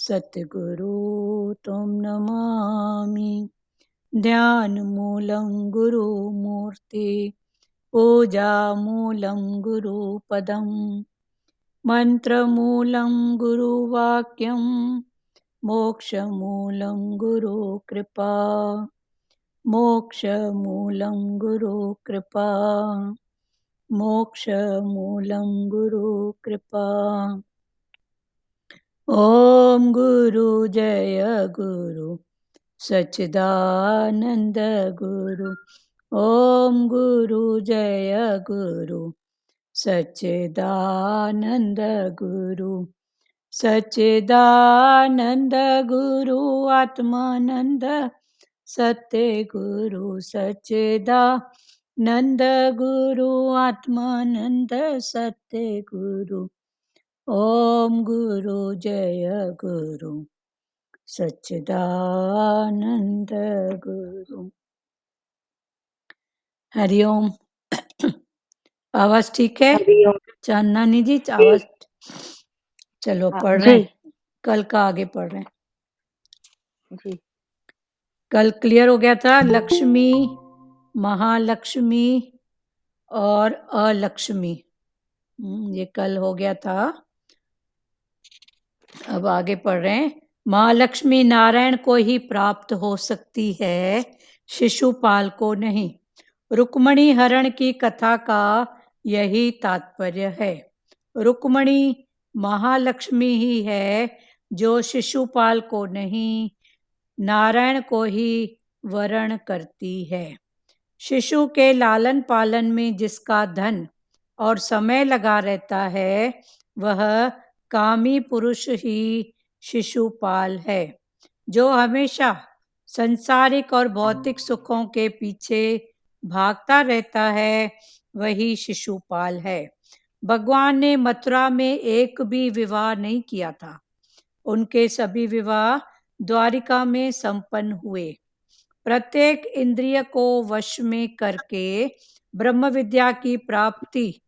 सतगुरु तुम नमामि। ध्यान मूलं गुरुमूर्ति, पूजा मूलं गुरुपदम्, मंत्रमूलं गुरुवाक्यं, मोक्षमूलं गुरुकृपा, मोक्षमूलं गुरुकृपा, मोक्षमूलं गुरुकृपा। ओम गुरु जय गुरु सच्चिदानंद गुरु। ओम गुरु जय गुरु सच्चिदानंद गुरु। सच्चिदानंद गुरु आत्मानंद सत्य गुरु। सच्चिदानंद गुरु आत्मानंद सत्य गुरु। ओम गुरु जय गुरु सच्चिदानंद गुरु। हरिओम। आवाज ठीक है हरिओम। चांदनी जी? जी आवाज चलो हाँ पढ़ रहे जी हैं, कल का आगे पढ़ रहे हैं। जी कल क्लियर हो गया था लक्ष्मी, महालक्ष्मी और अलक्ष्मी। ये कल हो गया था। अब आगे पढ़ रहे हैं। महालक्ष्मी नारायण को ही प्राप्त हो सकती है, शिशुपाल को नहीं। रुक्मणी हरण की कथा का यही तात्पर्य है। रुक्मणी महालक्ष्मी ही है जो शिशुपाल को नहीं, नारायण को ही वरण करती है। शिशु के लालन पालन में जिसका धन और समय लगा रहता है, वह कामी पुरुष ही शिशुपाल है। जो हमेशा संसारिक और भौतिक सुखों के पीछे भागता रहता है, वही शिशुपाल है। भगवान ने मथुरा में एक भी विवाह नहीं किया था। उनके सभी विवाह द्वारिका में संपन्न हुए। प्रत्येक इंद्रिय को वश में करके ब्रह्म विद्या की प्राप्ति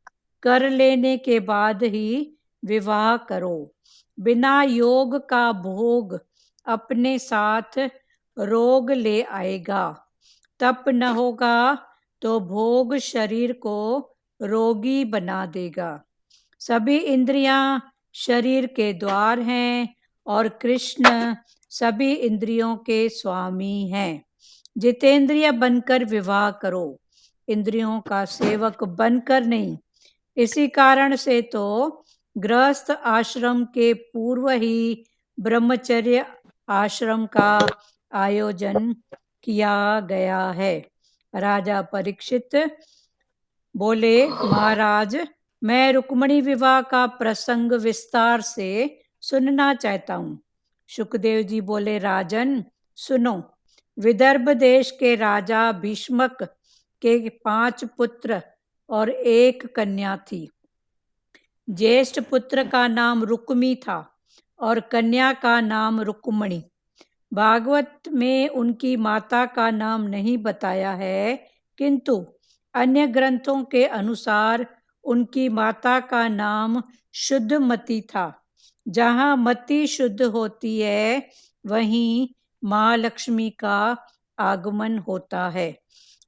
कर लेने के बाद ही विवाह करो। बिना योग का भोग अपने साथ रोग ले आएगा। तप न होगा तो भोग शरीर को रोगी बना देगा। सभी इंद्रियां शरीर के द्वार हैं और कृष्ण सभी इंद्रियों के स्वामी हैं। जितेंद्रिय बनकर विवाह करो, इंद्रियों का सेवक बनकर नहीं। इसी कारण से तो गृहस्थ आश्रम के पूर्व ही ब्रह्मचर्य आश्रम का आयोजन किया गया है। राजा परीक्षित बोले, महाराज, मैं रुक्मणी विवाह का प्रसंग विस्तार से सुनना चाहता हूँ। सुखदेव जी बोले, राजन सुनो। विदर्भ देश के राजा भीष्मक के 5 पुत्र और 1 कन्या थी। ज्येष्ठ पुत्र का नाम रुक्मी था और कन्या का नाम रुक्मणी। भागवत में उनकी माता का नाम नहीं बताया है, किंतु अन्य ग्रंथों के अनुसार उनकी माता का नाम शुद्धमती था। जहाँ मति शुद्ध होती है, वहीं महालक्ष्मी का आगमन होता है।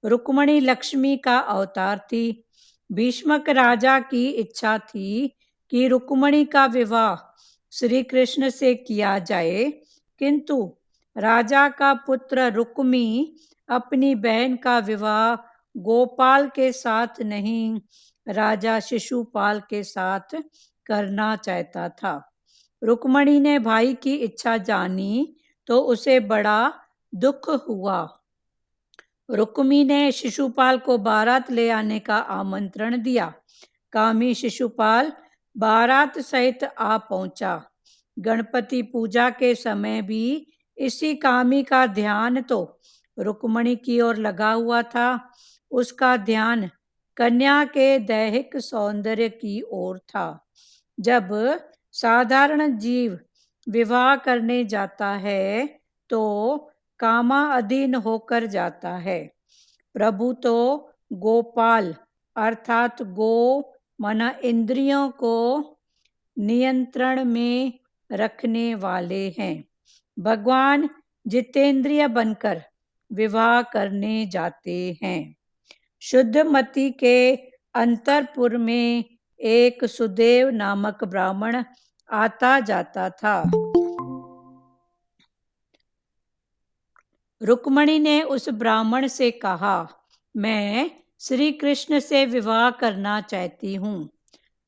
रुक्मणी लक्ष्मी का अवतार थी। भीष्मक राजा की इच्छा थी कि रुक्मणी का विवाह श्री कृष्ण से किया जाए, किंतु राजा का पुत्र रुक्मी अपनी बहन का विवाह गोपाल के साथ नहीं, राजा शिशुपाल के साथ करना चाहता था। रुक्मणी ने भाई की इच्छा जानी तो उसे बड़ा दुख हुआ। रुक्मी ने शिशुपाल को बारात ले आने का आमंत्रण दिया। कामी शिशुपाल बारात सहित आ पहुंचा। गणपति पूजा के समय भी इसी कामी का ध्यान तो रुक्मणी की ओर लगा हुआ था। उसका ध्यान कन्या के दैहिक सौंदर्य की ओर था। जब साधारण जीव विवाह करने जाता है तो कामा अधीन होकर जाता है। प्रभु तो गोपाल अर्थात गो मना इंद्रियों को नियंत्रण में रखने वाले हैं। भगवान जितेंद्रिय बनकर विवाह करने जाते हैं। शुद्धमती के अंतरपुर में एक सुदेव नामक ब्राह्मण आता जाता था। रुक्मणी ने उस ब्राह्मण से कहा, मैं श्री कृष्ण से विवाह करना चाहती हूँ।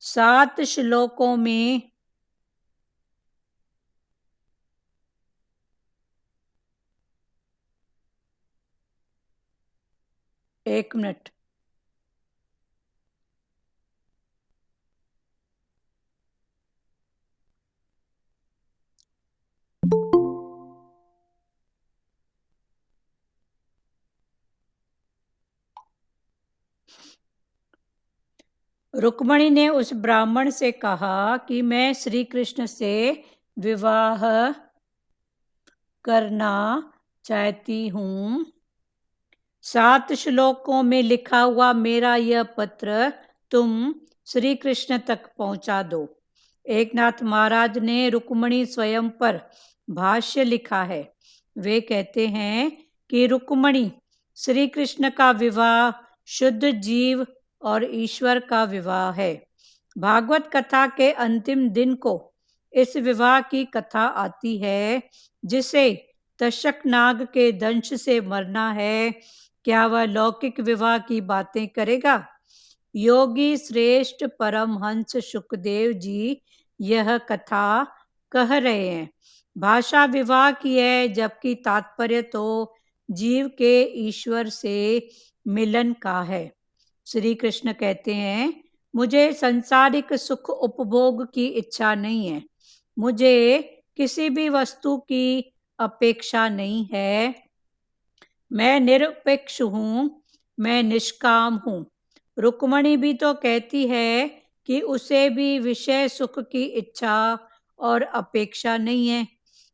7 श्लोकों में एक मिनट। रुक्मणी ने उस ब्राह्मण से कहा कि मैं श्री कृष्ण से विवाह करना चाहती हूँ। 7 श्लोकों में लिखा हुआ मेरा यह पत्र तुम श्री कृष्ण तक पहुंचा दो। एकनाथ महाराज ने रुक्मणी स्वयं पर भाष्य लिखा है। वे कहते हैं कि रुक्मणी श्री कृष्ण का विवाह शुद्ध जीव और ईश्वर का विवाह है। भागवत कथा के अंतिम दिन को इस विवाह की कथा आती है, जिसे तक्षक नाग के दंश से मरना है। क्या वह लौकिक विवाह की बातें करेगा? योगी श्रेष्ठ परमहंस सुखदेव जी यह कथा कह रहे हैं। भाषा विवाह की है, जबकि तात्पर्य तो जीव के ईश्वर से मिलन का है। श्री कृष्ण कहते हैं, मुझे सांसारिक सुख उपभोग की इच्छा नहीं है। मुझे किसी भी वस्तु की अपेक्षा नहीं है। मैं निरपेक्ष हूँ, मैं निष्काम हूँ। रुक्मणी भी तो कहती है कि उसे भी विषय सुख की इच्छा और अपेक्षा नहीं है।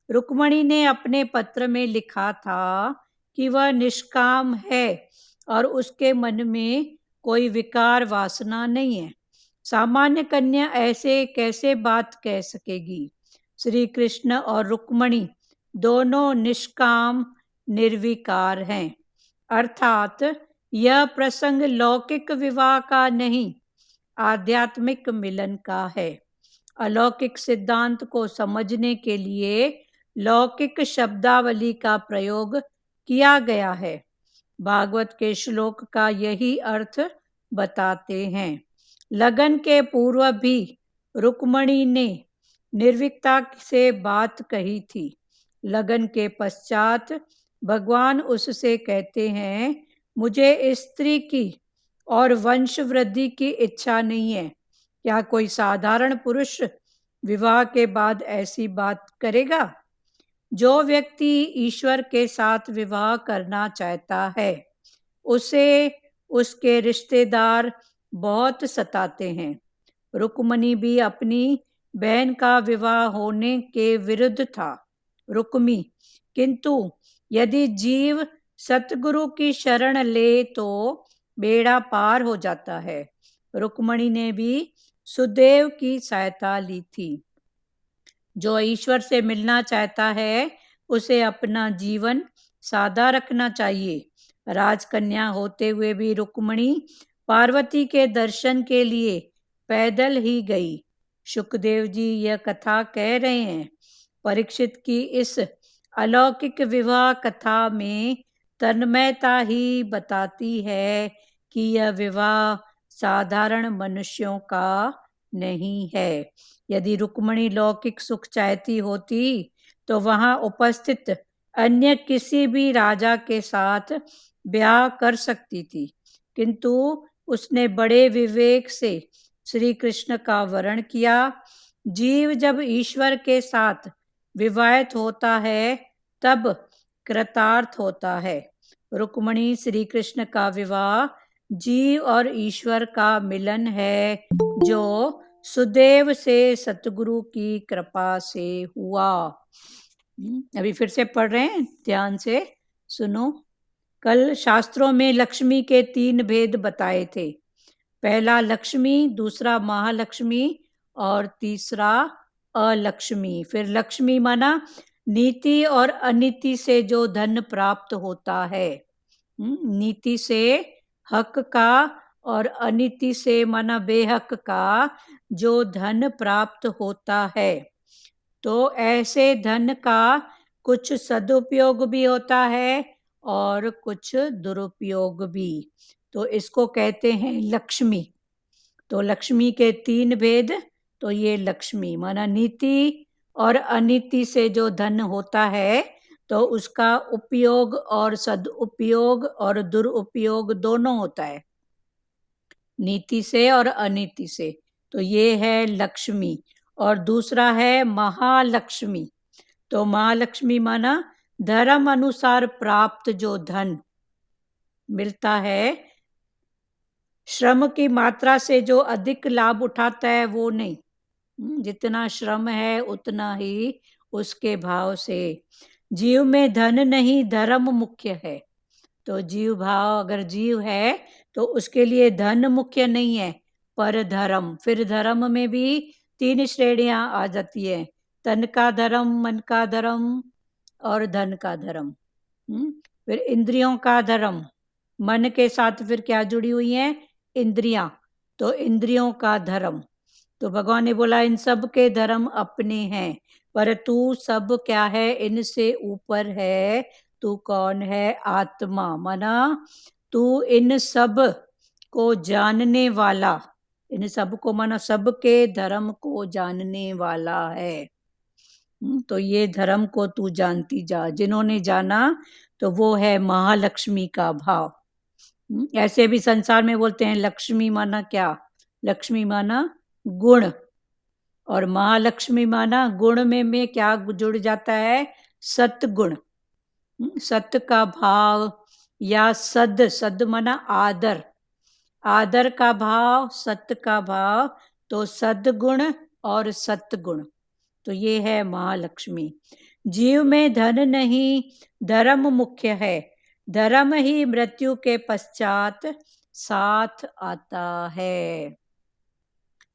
रुक्मणी ने अपने पत्र में लिखा था कि वह निष्काम है और उसके मन में कोई विकार वासना नहीं है। सामान्य कन्या ऐसे कैसे बात कह सकेगी? श्री कृष्ण और रुक्मणी दोनों निष्काम निर्विकार हैं, अर्थात यह प्रसंग लौकिक विवाह का नहीं, आध्यात्मिक मिलन का है। अलौकिक सिद्धांत को समझने के लिए लौकिक शब्दावली का प्रयोग किया गया है। भागवत के श्लोक का यही अर्थ बताते हैं। लगन के पूर्व भी रुक्मणी ने निर्भीकता से बात कही थी। लगन के पश्चात भगवान उससे कहते हैं, मुझे स्त्री की और वंश वृद्धि की इच्छा नहीं है। क्या कोई साधारण पुरुष विवाह के बाद ऐसी बात करेगा? जो व्यक्ति ईश्वर के साथ विवाह करना चाहता है, उसे उसके रिश्तेदार बहुत सताते हैं। रुक्मणी भी अपनी बहन का विवाह होने के विरुद्ध था। रुक्मी, किंतु यदि जीव सतगुरु की शरण ले तो बेड़ा पार हो जाता है। रुक्मणी ने भी सुदेव की सहायता ली थी। जो ईश्वर से मिलना चाहता है, उसे अपना जीवन सादा रखना चाहिए। राजकन्या होते हुए भी रुक्मणी पार्वती के दर्शन के लिए पैदल ही गई। सुखदेव जी यह कथा कह रहे हैं। परीक्षित की इस अलौकिक विवाह कथा में तन्मयता ही बताती है कि यह विवाह साधारण मनुष्यों का नहीं है। यदि रुक्मणी लौकिक सुख चाहती होती तो वहां उपस्थित अन्य किसी भी राजा के साथ ब्याह कर सकती थी, किंतु उसने बड़े विवेक से श्री कृष्ण का वरण किया। जीव जब ईश्वर के साथ विवाहित होता है तब कृतार्थ होता है। रुक्मणी श्री कृष्ण का विवाह जीव और ईश्वर का मिलन है, जो सुदेव से सतगुरु की कृपा से हुआ। अभी फिर से पढ़ रहे हैं, ध्यान से सुनो। कल शास्त्रों में लक्ष्मी के 3 भेद बताए थे। पहला लक्ष्मी, दूसरा महालक्ष्मी और तीसरा अलक्ष्मी। फिर लक्ष्मी माना नीति और अनीति से जो धन प्राप्त होता है। नीति से हक का और अनीति से माना बेहक का जो धन प्राप्त होता है। तो ऐसे धन का कुछ सदुपयोग भी होता है और कुछ दुरुपयोग भी। तो इसको कहते हैं लक्ष्मी। तो लक्ष्मी के 3 भेद। तो ये लक्ष्मी माना नीति और अनीति से जो धन होता है तो उसका उपयोग और सदुपयोग और दुरुपयोग दोनों होता है, नीति से और अनीति से। तो ये है लक्ष्मी। और दूसरा है महालक्ष्मी। तो महालक्ष्मी माना धर्म अनुसार प्राप्त जो धन मिलता है, श्रम की मात्रा से जो अधिक लाभ उठाता है वो नहीं। जितना श्रम है उतना ही उसके भाव से। जीव में धन नहीं, धर्म मुख्य है। तो जीव भाव, अगर जीव है तो उसके लिए धन मुख्य नहीं है पर धर्म। फिर धर्म में भी 3 श्रेणियां आ जाती है, तन का धर्म, मन का धर्म और धन का धर्म। फिर इंद्रियों का धर्म, मन के साथ फिर क्या जुड़ी हुई है, इंद्रियां। तो इंद्रियों का धर्म। तो भगवान ने बोला इन सब के धर्म अपने हैं, पर तू सब क्या है, इनसे ऊपर है। तू कौन है, आत्मा। माना तू इन सब को जानने वाला, इन सब को माना सबके धर्म को जानने वाला है। तो ये धर्म को तू जानती जा। जिन्होंने जाना तो वो है महालक्ष्मी का भाव। ऐसे भी संसार में बोलते हैं लक्ष्मी माना क्या, लक्ष्मी माना गुण, और महालक्ष्मी माना गुण में क्या जुड़ जाता है, सतगुण। सत्य का भाव या सद, सद माना आदर, आदर का भाव, सत्य का भाव। तो सदगुण और सतगुण। तो ये है महालक्ष्मी। जीव में धन नहीं, धर्म मुख्य है। धर्म ही मृत्यु के पश्चात साथ आता है।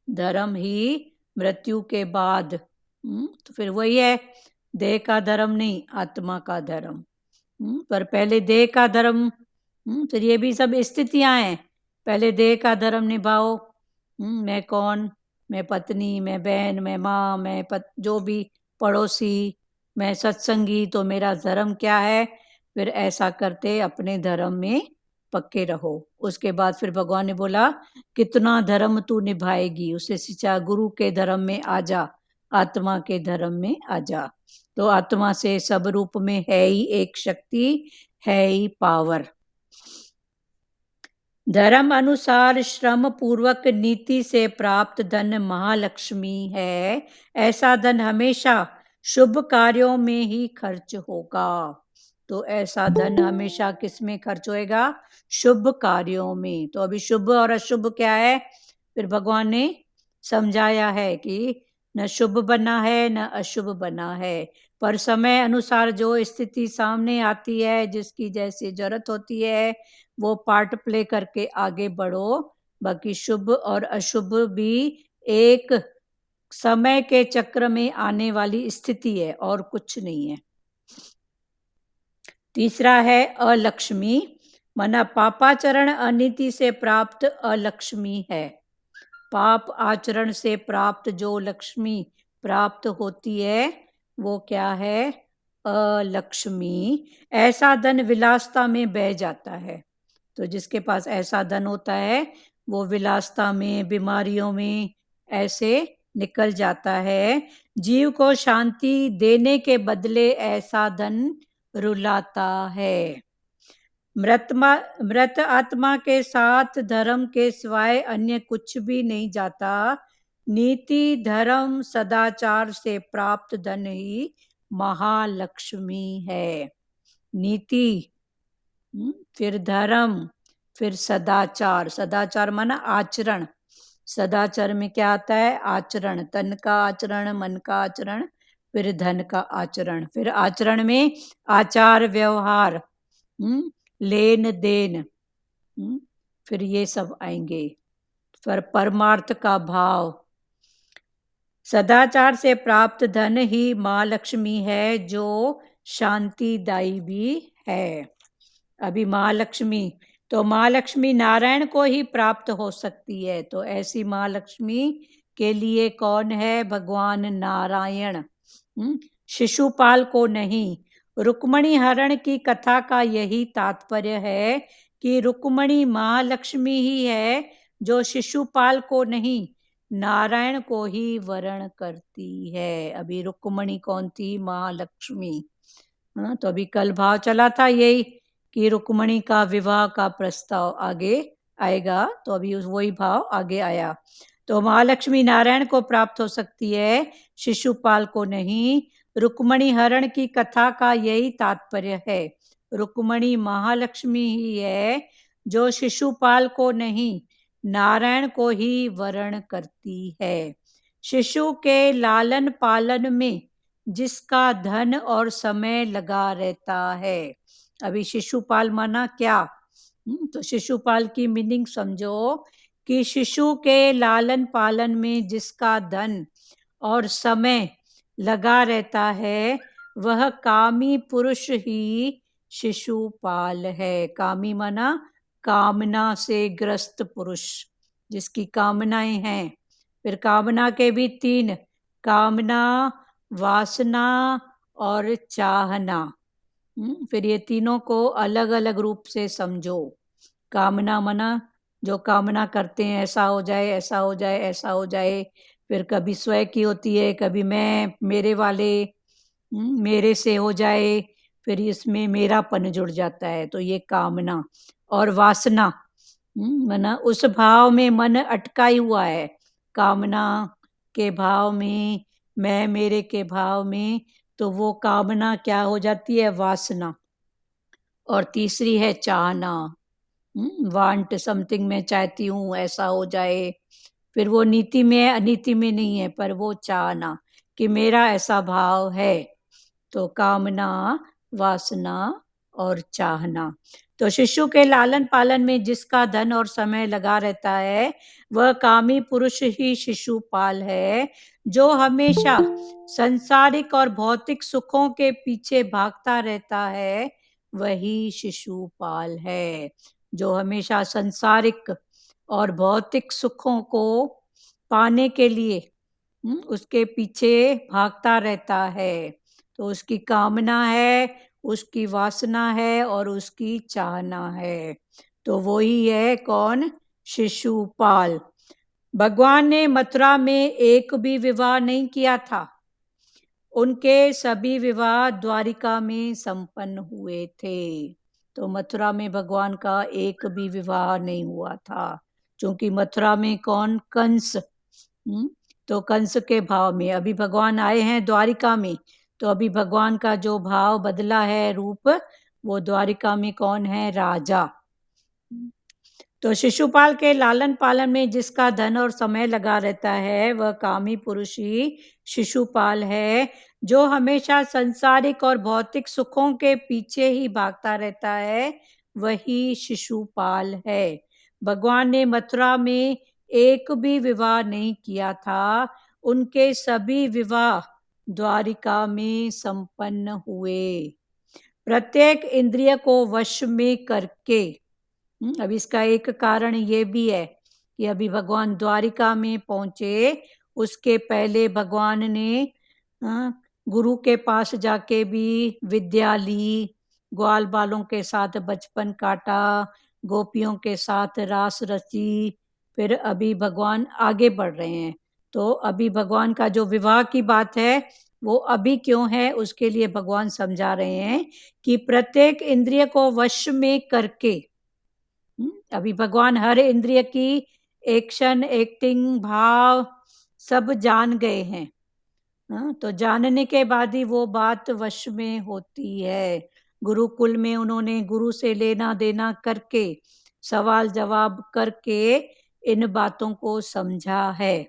धर्म ही मृत्यु के बाद। तो फिर वही है, देह का धर्म नहीं, आत्मा का धर्म। पर पहले देह का धर्म, फिर ये भी सब स्थितियां हैं। पहले देह का धर्म निभाओ। मैं कौन, मैं पत्नी, मैं बहन, मैं माँ, मैं जो भी पड़ोसी, मैं सत्संगी। तो मेरा धर्म क्या है, फिर ऐसा करते अपने धर्म में पक्के रहो। उसके बाद फिर भगवान ने बोला कितना धर्म तू निभाएगी, उसे सिंचा, गुरु के धर्म में आ जा, आत्मा के धर्म में आ जा। तो आत्मा से सब रूप में है ही एक शक्ति, है ही पावर। धर्म अनुसार श्रम पूर्वक नीति से प्राप्त धन महालक्ष्मी है। ऐसा धन हमेशा शुभ कार्यों में ही खर्च होगा। तो ऐसा धन हमेशा किस में खर्च होएगा, शुभ कार्यों में। तो अभी शुभ और अशुभ क्या है, फिर भगवान ने समझाया है कि न शुभ बना है न अशुभ बना है, पर समय अनुसार जो स्थिति सामने आती है, जिसकी जैसी जरूरत होती है, वो पार्ट प्ले करके आगे बढ़ो। बाकी शुभ और अशुभ भी एक समय के चक्र में आने वाली स्थिति है और कुछ नहीं है। तीसरा है अलक्ष्मी, माना पापाचरण अनीति से प्राप्त अलक्ष्मी है। पाप आचरण से प्राप्त जो लक्ष्मी प्राप्त होती है वो क्या है, अलक्ष्मी। ऐसा धन विलासता में बह जाता है। तो जिसके पास ऐसा धन होता है वो विलासता में, बीमारियों में ऐसे निकल जाता है। जीव को शांति देने के बदले ऐसा धन रुलाता है। मृत आत्मा के साथ धर्म के सिवाय अन्य कुछ भी नहीं जाता। नीति, धर्म, सदाचार से प्राप्त धन ही महालक्ष्मी है। नीति, फिर धर्म, फिर सदाचार। सदाचार माना आचरण। सदाचार में क्या आता है, आचरण, तन का आचरण, मन का आचरण, फिर धन का आचरण। फिर आचरण में आचार व्यवहार, लेन देन, फिर ये सब आएंगे। फिर परमार्थ का भाव, सदाचार से प्राप्त धन ही माँ लक्ष्मी है, जो शांतिदायी भी है। अभी माँ लक्ष्मी, तो माँ लक्ष्मी नारायण को ही प्राप्त हो सकती है। तो ऐसी माँ लक्ष्मी के लिए कौन है? भगवान नारायण, शिशुपाल को नहीं। रुक्मणी हरण की कथा का यही तात्पर्य है कि रुक्मणी महालक्ष्मी ही है, जो शिशुपाल को नहीं, नारायण को ही वरण करती है। अभी रुक्मणी कौन थी? महालक्ष्मी। हाँ, तो अभी कल भाव चला था यही कि रुक्मणी का विवाह का प्रस्ताव आगे आएगा, तो अभी वही भाव आगे आया। तो महालक्ष्मी नारायण को प्राप्त हो सकती है, शिशुपाल को नहीं। रुक्मणी हरण की कथा का यही तात्पर्य है। रुक्मणी महालक्ष्मी ही है, जो शिशुपाल को नहीं, नारायण को ही वरण करती है। शिशु के लालन पालन में जिसका धन और समय लगा रहता है। अभी शिशुपाल माना क्या? तो शिशुपाल की मीनिंग समझो कि शिशु के लालन पालन में जिसका धन और समय लगा रहता है, वह कामी पुरुष ही शिशुपाल है। कामी माना कामना से ग्रस्त पुरुष, जिसकी कामनाएं हैं। फिर कामना के भी तीन, कामना, वासना और चाहना। फिर ये तीनों को अलग अलग रूप से समझो। कामना मना जो कामना करते हैं, ऐसा हो जाए, ऐसा हो जाए, ऐसा हो जाए। फिर कभी स्वयं की होती है, कभी मैं, मेरे वाले, मेरे से हो जाए, फिर इसमें मेरापन जुड़ जाता है, तो ये कामना। और वासना मना उस भाव में मन अटका ही हुआ है, कामना के भाव में, मैं मेरे के भाव में, तो वो कामना क्या हो जाती है? वासना। और तीसरी है चाहना, वांट समथिंग, मैं चाहती हूँ ऐसा हो जाए। फिर वो नीति में है, अनीति में नहीं है, पर वो चाहना कि मेरा ऐसा भाव है। तो कामना, वासना और चाहना। तो शिशु के लालन पालन में जिसका धन और समय लगा रहता है, वह कामी पुरुष ही शिशुपाल है, जो हमेशा संसारिक और भौतिक सुखों के पीछे भागता रहता है, वही शिशुपाल है। जो हमेशा संसारिक और भौतिक सुखों को पाने के लिए उसके पीछे भागता रहता है। तो उसकी कामना है, उसकी वासना है और उसकी चाहना है। तो वही है कौन? शिशुपाल। भगवान ने मथुरा में एक भी विवाह नहीं किया था। उनके सभी विवाह द्वारिका में संपन्न हुए थे। तो मथुरा में भगवान का एक भी विवाह नहीं हुआ था, क्योंकि मथुरा में कौन? कंस। तो कंस के भाव में अभी भगवान आए हैं द्वारिका में, तो अभी भगवान का जो भाव बदला है, रूप, वो द्वारिका में कौन है? राजा। तो शिशुपाल के लालन पालन में जिसका धन और समय लगा रहता है, वह कामी पुरुष ही शिशुपाल है, जो हमेशा संसारिक और भौतिक सुखों के पीछे ही भागता रहता है, वही शिशुपाल है। भगवान ने मथुरा में एक भी विवाह नहीं किया था। उनके सभी विवाह द्वारिका में संपन्न हुए। प्रत्येक इंद्रिय को वश में करके, अब इसका एक कारण ये भी है कि अभी भगवान द्वारिका में पहुंचे, उसके पहले भगवान ने गुरु के पास जाके भी विद्या ली, ग्वाल बालों के साथ बचपन काटा, गोपियों के साथ रास रची। फिर अभी भगवान आगे बढ़ रहे हैं। तो अभी भगवान का जो विवाह की बात है, वो अभी क्यों है, उसके लिए भगवान समझा रहे हैं कि प्रत्येक इंद्रिय को वश में करके, अभी भगवान हर इंद्रिय की एक्शन, एक्टिंग, भाव सब जान गए हैं। तो जानने के बाद ही वो बात वश में होती है। गुरुकुल में उन्होंने गुरु से लेना देना करके, सवाल जवाब करके इन बातों को समझा है।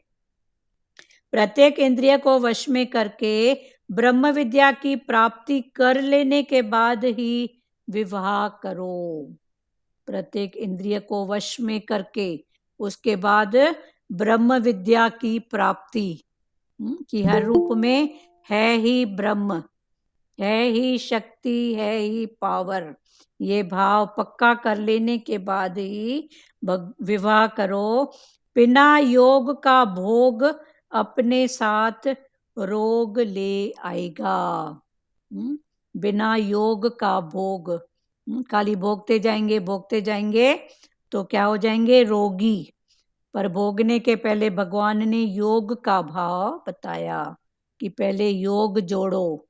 प्रत्येक इंद्रिय को वश में करके ब्रह्म विद्या की प्राप्ति कर लेने के बाद ही विवाह करो। प्रत्येक इंद्रिय को वश में करके उसके बाद ब्रह्म विद्या की प्राप्ति, कि हर रूप में है ही ब्रह्म, है ही शक्ति, है ही पावर। ये भाव पक्का कर लेने के बाद ही विवाह करो। बिना योग का भोग अपने साथ रोग ले आएगा। बिना योग का भोग, खाली भोगते जाएंगे तो क्या हो जाएंगे? रोगी। पर भोगने के पहले भगवान ने योग का भाव बताया कि पहले योग जोड़ो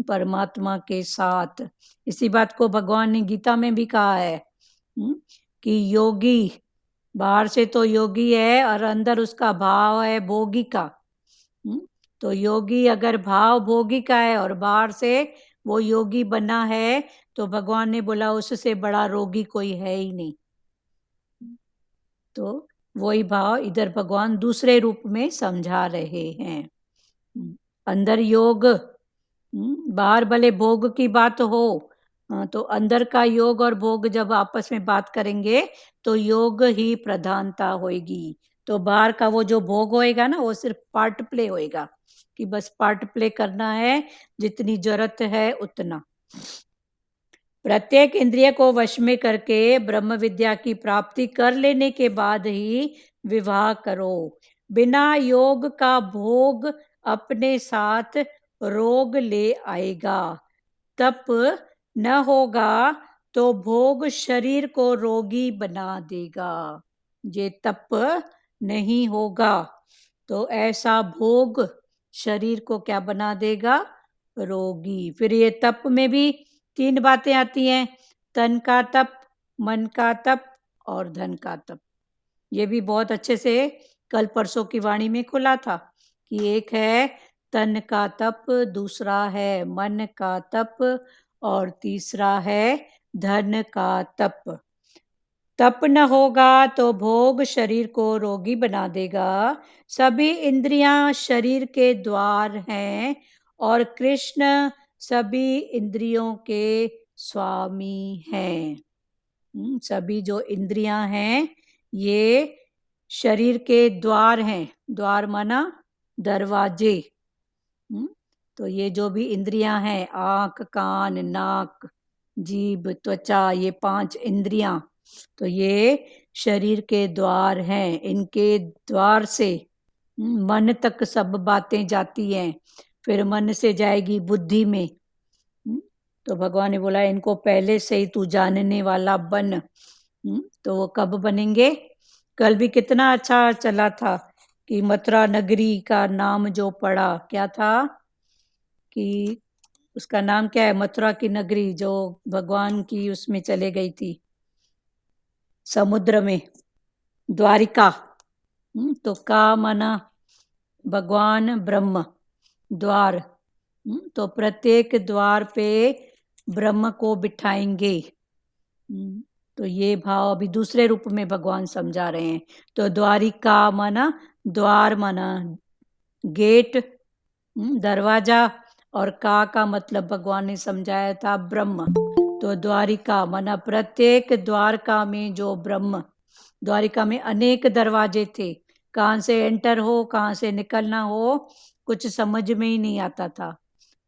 परमात्मा के साथ। इसी बात को भगवान ने गीता में भी कहा है कि योगी बाहर से तो योगी है और अंदर उसका भाव है भोगी का। तो योगी अगर भाव भोगी का है और बाहर से वो योगी बना है तो भगवान ने बोला उससे बड़ा रोगी कोई है ही नहीं। तो वही भाव इधर भगवान दूसरे रूप में समझा रहे हैं। अंदर योग, बाहर भले भोग की बात हो, तो अंदर का योग और भोग जब आपस में बात करेंगे तो योग ही प्रधानता होगी। तो बाहर का वो जो भोग होएगा ना वो सिर्फ पार्ट प्ले होएगा कि बस पार्ट प्ले करना है, जितनी जरूरत है उतना। प्रत्येक इंद्रिय को वश में करके ब्रह्म विद्या की प्राप्ति कर लेने के बाद ही विवाह करो। बिना योग का भोग अपने साथ रोग ले आएगा। तप न होगा तो भोग शरीर को रोगी बना देगा। ये तप नहीं होगा तो ऐसा भोग शरीर को क्या बना देगा? रोगी। फिर ये तप में भी 3 बातें आती हैं, तन का तप, मन का तप और धन का तप। ये भी बहुत अच्छे से कल परसों की वाणी में खुला था कि एक है तन का तप, दूसरा है मन का तप और तीसरा है धन का तप। तप न होगा तो भोग शरीर को रोगी बना देगा। सभी इंद्रियां शरीर के द्वार हैं और कृष्ण सभी इंद्रियों के स्वामी हैं। सभी जो इंद्रियां हैं ये शरीर के द्वार हैं। द्वार माना दरवाजे। तो ये जो भी इंद्रियां हैं, आंख, कान, नाक, जीभ, त्वचा, ये 5 इंद्रियां, तो ये शरीर के द्वार हैं। इनके द्वार से मन तक सब बातें जाती हैं, फिर मन से जाएगी बुद्धि में। तो भगवान ने बोला इनको पहले से ही तू जानने वाला बन। तो वो कब बनेंगे? कल भी कितना अच्छा चला था कि मथुरा नगरी का नाम जो पड़ा, क्या था कि उसका नाम क्या है? मथुरा की नगरी जो भगवान की उसमें चले गई थी समुद्र में, द्वारिका। तो का माना भगवान ब्रह्म, द्वार। तो प्रत्येक द्वार पे ब्रह्म को बिठाएंगे। तो ये भाव अभी दूसरे रूप में भगवान समझा रहे हैं। तो द्वारिका माना द्वार, माना गेट, दरवाजा, और का मतलब भगवान ने समझाया था ब्रह्म। तो द्वारिका माना प्रत्येक द्वारका में जो ब्रह्म। द्वारिका में अनेक दरवाजे थे, कहाँ से एंटर हो कहाँ से निकलना हो कुछ समझ में ही नहीं आता था,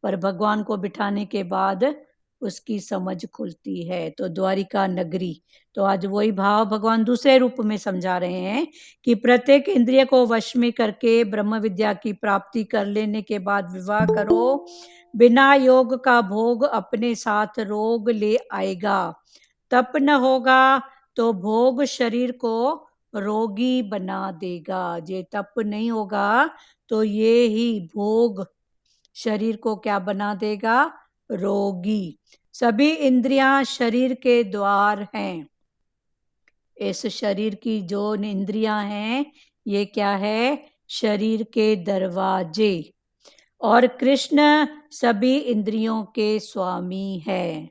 पर भगवान को बिठाने के बाद उसकी समझ खुलती है। तो द्वारिका नगरी। तो आज वही भाव भगवान दूसरे रूप में समझा रहे हैं कि प्रत्येक इंद्रिय को वश में करके ब्रह्म विद्या की प्राप्ति कर लेने के बाद विवाह करो। बिना योग का भोग अपने साथ रोग ले आएगा। तप न होगा तो भोग शरीर को रोगी बना देगा। ये तप नहीं होगा तो ये ही भोग शरीर को क्या बना देगा? रोगी। सभी इंद्रियां शरीर के द्वार हैं। इस शरीर की जो इंद्रियां हैं ये क्या है? शरीर के दरवाजे। और कृष्ण सभी इंद्रियों के स्वामी है।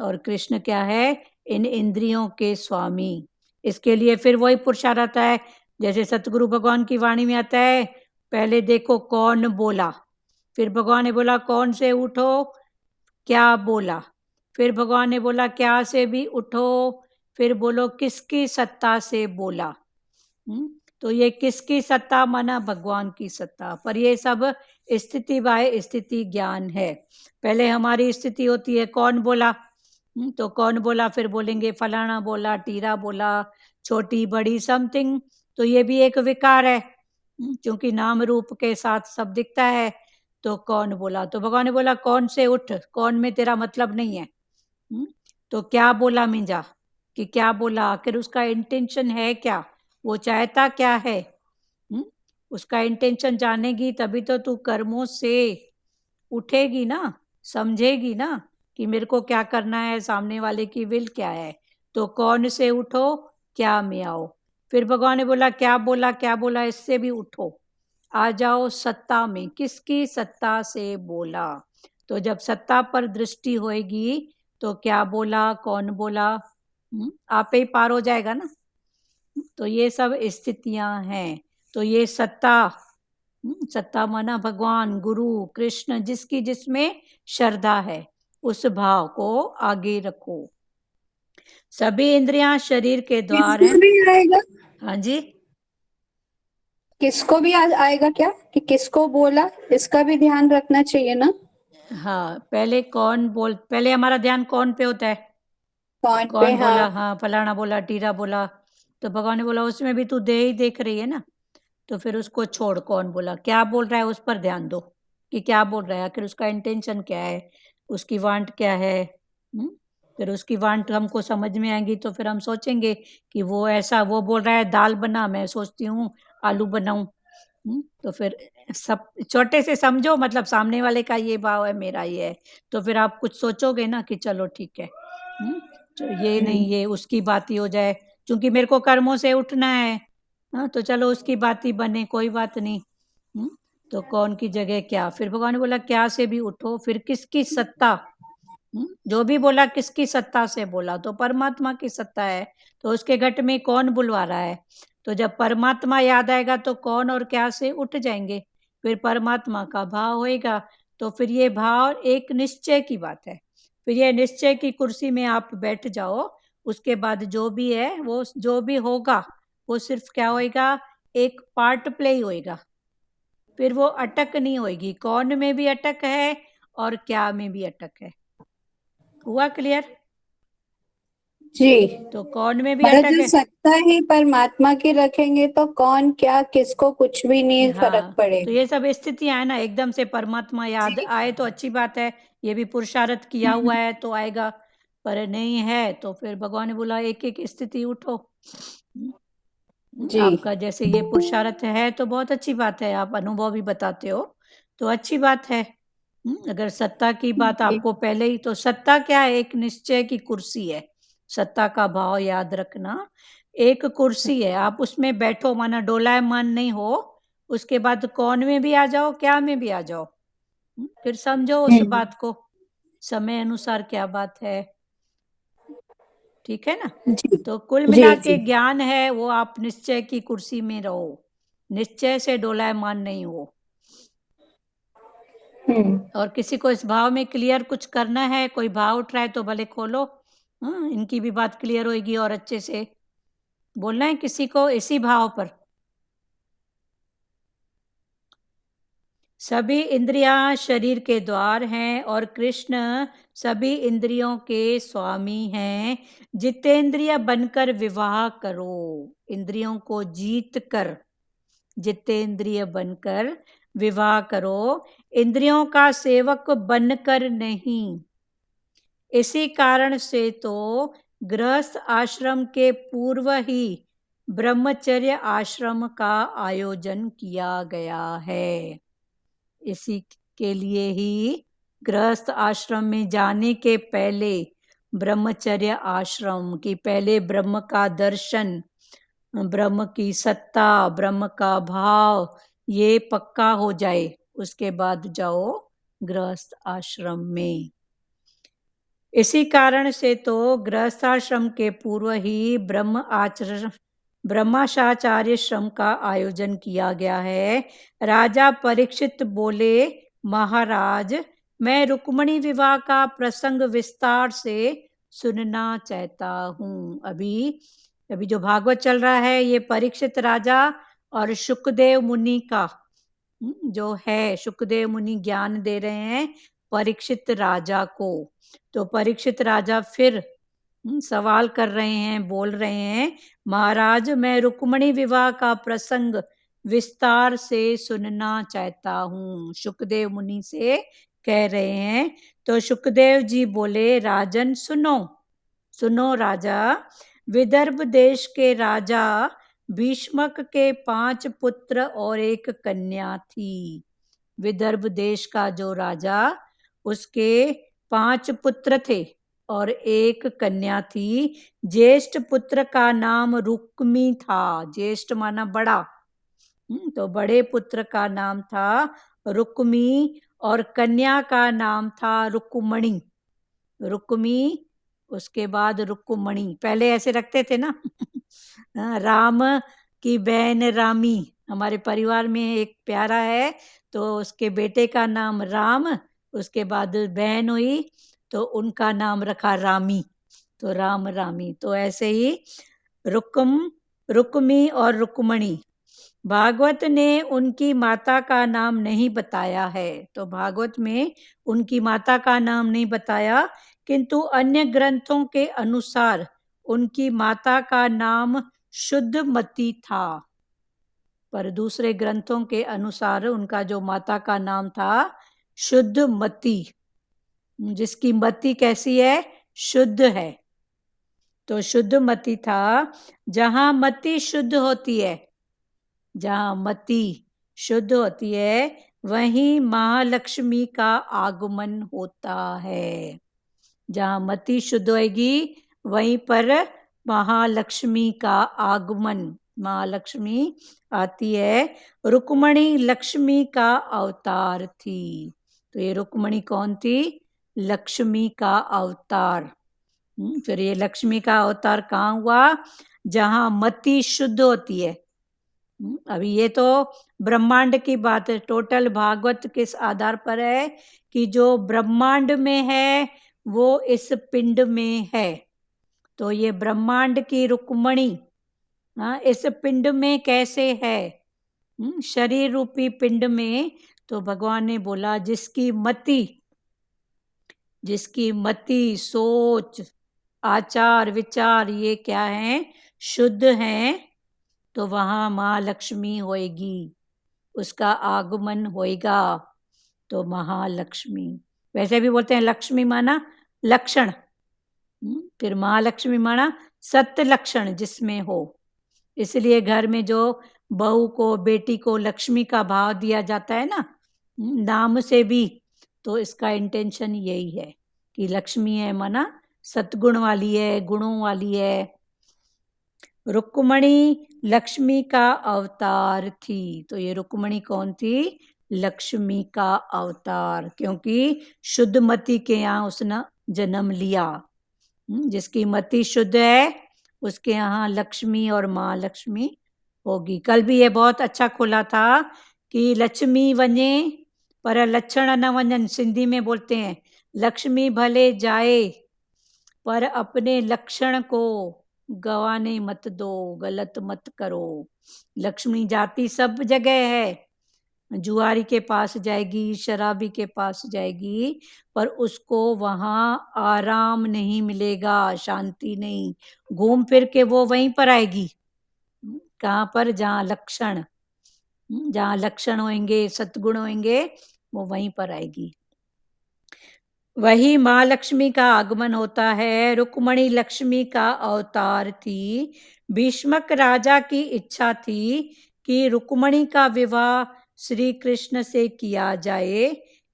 और कृष्ण क्या है? इन इंद्रियों के स्वामी। इसके लिए फिर वही पुरुषार्थ आता है, जैसे सतगुरु भगवान की वाणी में आता है, पहले देखो कौन बोला, फिर भगवान ने बोला कौन से उठो, क्या बोला, फिर भगवान ने बोला क्या से भी उठो, फिर बोलो किसकी सत्ता से बोला। तो ये किसकी सत्ता माना? भगवान की सत्ता। पर ये सब स्थिति बाय स्थिति ज्ञान है। पहले हमारी स्थिति होती है कौन बोला, तो कौन बोला, फिर बोलेंगे फलाना बोला, टीरा बोला, छोटी बड़ी समथिंग। तो ये भी एक विकार है, क्योंकि नाम रूप के साथ सब दिखता है। तो कौन बोला, तो भगवान ने बोला कौन से उठ, कौन में तेरा मतलब नहीं है। तो क्या बोला मिंजा, कि क्या बोला, आखिर उसका इंटेंशन है क्या, वो चाहता क्या है। उसका इंटेंशन जानेगी तभी तो तू कर्मों से उठेगी ना, समझेगी ना कि मेरे को क्या करना है, सामने वाले की विल क्या है। तो कौन से उठो, क्या में आओ। फिर भगवान ने बोला क्या बोला, क्या बोला, इससे भी उठो, आ जाओ सत्ता में। किसकी सत्ता से बोला, तो जब सत्ता पर दृष्टि होएगी तो क्या बोला, कौन बोला, आप ही पार हो जाएगा ना। तो ये सब स्थितियां हैं। तो ये सत्ता, सत्ता माना भगवान, गुरु, कृष्ण, जिसकी जिसमें श्रद्धा है उस भाव को आगे रखो। सभी इंद्रियां शरीर के द्वार किसको हैं। भी आएगा, हाँ जी, किसको भी आएगा क्या, कि किसको बोला, इसका भी ध्यान रखना चाहिए ना। हाँ, पहले कौन बोल, पहले हमारा ध्यान कौन पे होता है, कौन पे, कौन बोला, हाँ। हाँ फलाना बोला, टीरा बोला। तो भगवान ने बोला उसमें भी तू दे ही देख रही है ना, तो फिर उसको छोड़, कौन बोला, क्या बोल रहा है उस पर ध्यान दो, कि क्या बोल रहा है, आखिर उसका इंटेंशन क्या है, उसकी वांट क्या है। फिर उसकी वांट हमको समझ में आएगी तो फिर हम सोचेंगे कि वो ऐसा, वो बोल रहा है दाल बना, मैं सोचती हूँ आलू बनाऊं। तो फिर सब छोटे से समझो, मतलब सामने वाले का ये भाव है, मेरा ये है, तो फिर आप कुछ सोचोगे ना कि चलो ठीक है, तो ये नहीं, ये उसकी बात ही हो जाए, क्योंकि मेरे को कर्मों से उठना है। हाँ, तो चलो उसकी बात ही बने, कोई बात नहीं। तो कौन की जगह क्या, फिर भगवान ने बोला क्या से भी उठो, फिर किसकी सत्ता, जो भी बोला किसकी सत्ता से बोला, तो परमात्मा की सत्ता है। तो उसके घट में कौन बुलवा रहा है, तो जब परमात्मा याद आएगा तो कौन और क्या से उठ जाएंगे, फिर परमात्मा का भाव होएगा। तो फिर ये भाव एक निश्चय की बात है। फिर ये निश्चय की कुर्सी में आप बैठ जाओ, उसके बाद जो भी है, वो जो भी होगा वो सिर्फ क्या होएगा, एक पार्ट प्ले ही होएगा। फिर वो अटक नहीं होएगी, कौन में भी अटक है और क्या में भी अटक है। हुआ क्लियर? जी, तो कौन में भी मतलब अटक जो है। सत्ता ही परमात्मा की रखेंगे तो कौन क्या किसको कुछ भी नहीं फर्क हाँ, तो पड़ेगा। ये सब स्थितियां है ना, एकदम से परमात्मा याद जी। आए तो अच्छी बात है, ये भी पुरुषार्थ किया हुआ है तो आएगा, पर नहीं है तो फिर भगवान ने बोला एक एक स्थिति उठो। जी। आपका जैसे ये पुरुषार्थ है तो बहुत अच्छी बात है, आप अनुभव भी बताते हो तो अच्छी बात है। अगर सत्ता की बात जी। आपको पहले ही, तो सत्ता क्या है, एक निश्चय की कुर्सी है। सत्ता का भाव याद रखना, एक कुर्सी है, आप उसमें बैठो, माना डोलायमान नहीं हो, उसके बाद कौन में भी आ जाओ, क्या में भी आ जाओ। फिर समझो उस बात को, समय अनुसार क्या बात है, ठीक है ना। जी। तो कुल जी। मिला के जी। ज्ञान है वो, आप निश्चय की कुर्सी में रहो, निश्चय से डोलायमान नहीं हो। और किसी को इस भाव में क्लियर कुछ करना है, कोई भाव उठ रहा है तो भले खोलो, इनकी भी बात क्लियर होगी, और अच्छे से बोलना है किसी को इसी भाव पर। सभी इंद्रियां शरीर के द्वार हैं और कृष्ण सभी इंद्रियों के स्वामी हैं। जितेंद्रिय बनकर विवाह करो, इंद्रियों को जीत कर, जितेंद्रिय बनकर विवाह करो, इंद्रियों का सेवक बनकर नहीं। इसी कारण से तो गृहस्थ आश्रम के पूर्व ही ब्रह्मचर्य आश्रम का आयोजन किया गया है। इसी के लिए ही गृहस्थ आश्रम में जाने के पहले ब्रह्मचर्य आश्रम की, पहले ब्रह्म का दर्शन, ब्रह्म की सत्ता, ब्रह्म का भाव ये पक्का हो जाए, उसके बाद जाओ गृहस्थ आश्रम में। इसी कारण से तो गृहस्थाश्रम के पूर्व ही ब्रह्माचार्य श्रम का आयोजन किया गया है। राजा परीक्षित बोले, महाराज मैं रुक्मणी विवाह का प्रसंग विस्तार से सुनना चाहता हूँ। अभी अभी जो भागवत चल रहा है, ये परीक्षित राजा और सुखदेव मुनि का जो है, सुखदेव मुनि ज्ञान दे रहे हैं परीक्षित राजा को। तो परीक्षित राजा फिर सवाल कर रहे हैं, बोल रहे हैं, महाराज मैं रुक्मणी विवाह का प्रसंग विस्तार से सुनना चाहता हूँ। सुखदेव मुनि से कह रहे हैं। तो सुखदेव जी बोले, राजन सुनो, सुनो राजा, विदर्भ देश के राजा भीष्मक के 5 पुत्र और 1 कन्या थी। विदर्भ देश का जो राजा, उसके 5 पुत्र थे और 1 कन्या थी। ज्येष्ठ पुत्र का नाम रुक्मी था। ज्येष्ठ माना बड़ा, तो बड़े पुत्र का नाम था रुक्मी और कन्या का नाम था रुक्मणी। रुक्मी, उसके बाद रुक्मणी, पहले ऐसे रखते थे ना। राम की बहन रामी, हमारे परिवार में एक प्यारा है, तो उसके बेटे का नाम राम, उसके बाद बहन हुई तो उनका नाम रखा रामी, तो राम रामी। तो ऐसे ही रुक्मी और रुक्मणी। भागवत ने उनकी माता का नाम नहीं बताया है, तो भागवत में उनकी माता का नाम नहीं बताया, किंतु अन्य ग्रंथों के अनुसार उनकी माता का नाम शुद्धमती था। पर दूसरे ग्रंथों के अनुसार उनका जो माता का नाम था शुद्धमती, जिसकी मति कैसी है, शुद्ध है, तो शुद्धमती था। जहां मति शुद्ध होती है, जहां मति शुद्ध होती है, वहीं महालक्ष्मी का आगमन होता है। जहां मति शुद्ध होगी वहीं पर महालक्ष्मी का आगमन, महालक्ष्मी आती है। रुक्मणी लक्ष्मी का अवतार थी। तो ये रुक्मणी कौन थी, लक्ष्मी का अवतार। फिर ये लक्ष्मी का अवतार कहाँ हुआ, जहां मति शुद्ध होती है। अभी ये तो ब्रह्मांड की बात है। टोटल भागवत किस आधार पर है कि जो ब्रह्मांड में है वो इस पिंड में है। तो ये ब्रह्मांड की रुक्मणी इस पिंड में कैसे है, शरीर रूपी पिंड में। तो भगवान ने बोला, जिसकी मति सोच आचार विचार ये क्या है, शुद्ध हैं, तो वहां महालक्ष्मी होएगी, उसका आगमन होएगा। तो महालक्ष्मी, वैसे भी बोलते हैं लक्ष्मी माना लक्षण, फिर महालक्ष्मी माना सत्य लक्षण जिसमें हो। इसलिए घर में जो बहू को, बेटी को लक्ष्मी का भाव दिया जाता है ना, नाम से भी, तो इसका इंटेंशन यही है कि लक्ष्मी है माना सतगुण वाली है, गुणों वाली है। रुक्मणी लक्ष्मी का अवतार थी। तो ये रुक्मणी कौन थी, लक्ष्मी का अवतार, क्योंकि शुद्ध मति के यहाँ उसने जन्म लिया। जिसकी मति शुद्ध है उसके यहाँ लक्ष्मी और महालक्ष्मी होगी। कल भी ये बहुत अच्छा खुला था कि लक्ष्मी वने पर लक्षण न वंजन, सिंधी में बोलते हैं, लक्ष्मी भले जाए पर अपने लक्षण को गवाने मत दो, गलत मत करो। लक्ष्मी जाती सब जगह है, जुआरी के पास जाएगी, शराबी के पास जाएगी, पर उसको वहां आराम नहीं मिलेगा, शांति नहीं, घूम फिर के वो वहीं पर आएगी। कहाँ पर, जहाँ लक्षण होंगे, सद्गुण होंगे, वो वहीं पर आएगी। वही माँ लक्ष्मी का आगमन होता है। रुक्मणी लक्ष्मी का अवतार थी। भीष्मक राजा की इच्छा थी कि रुक्मणी का विवाह श्री कृष्ण से किया जाए,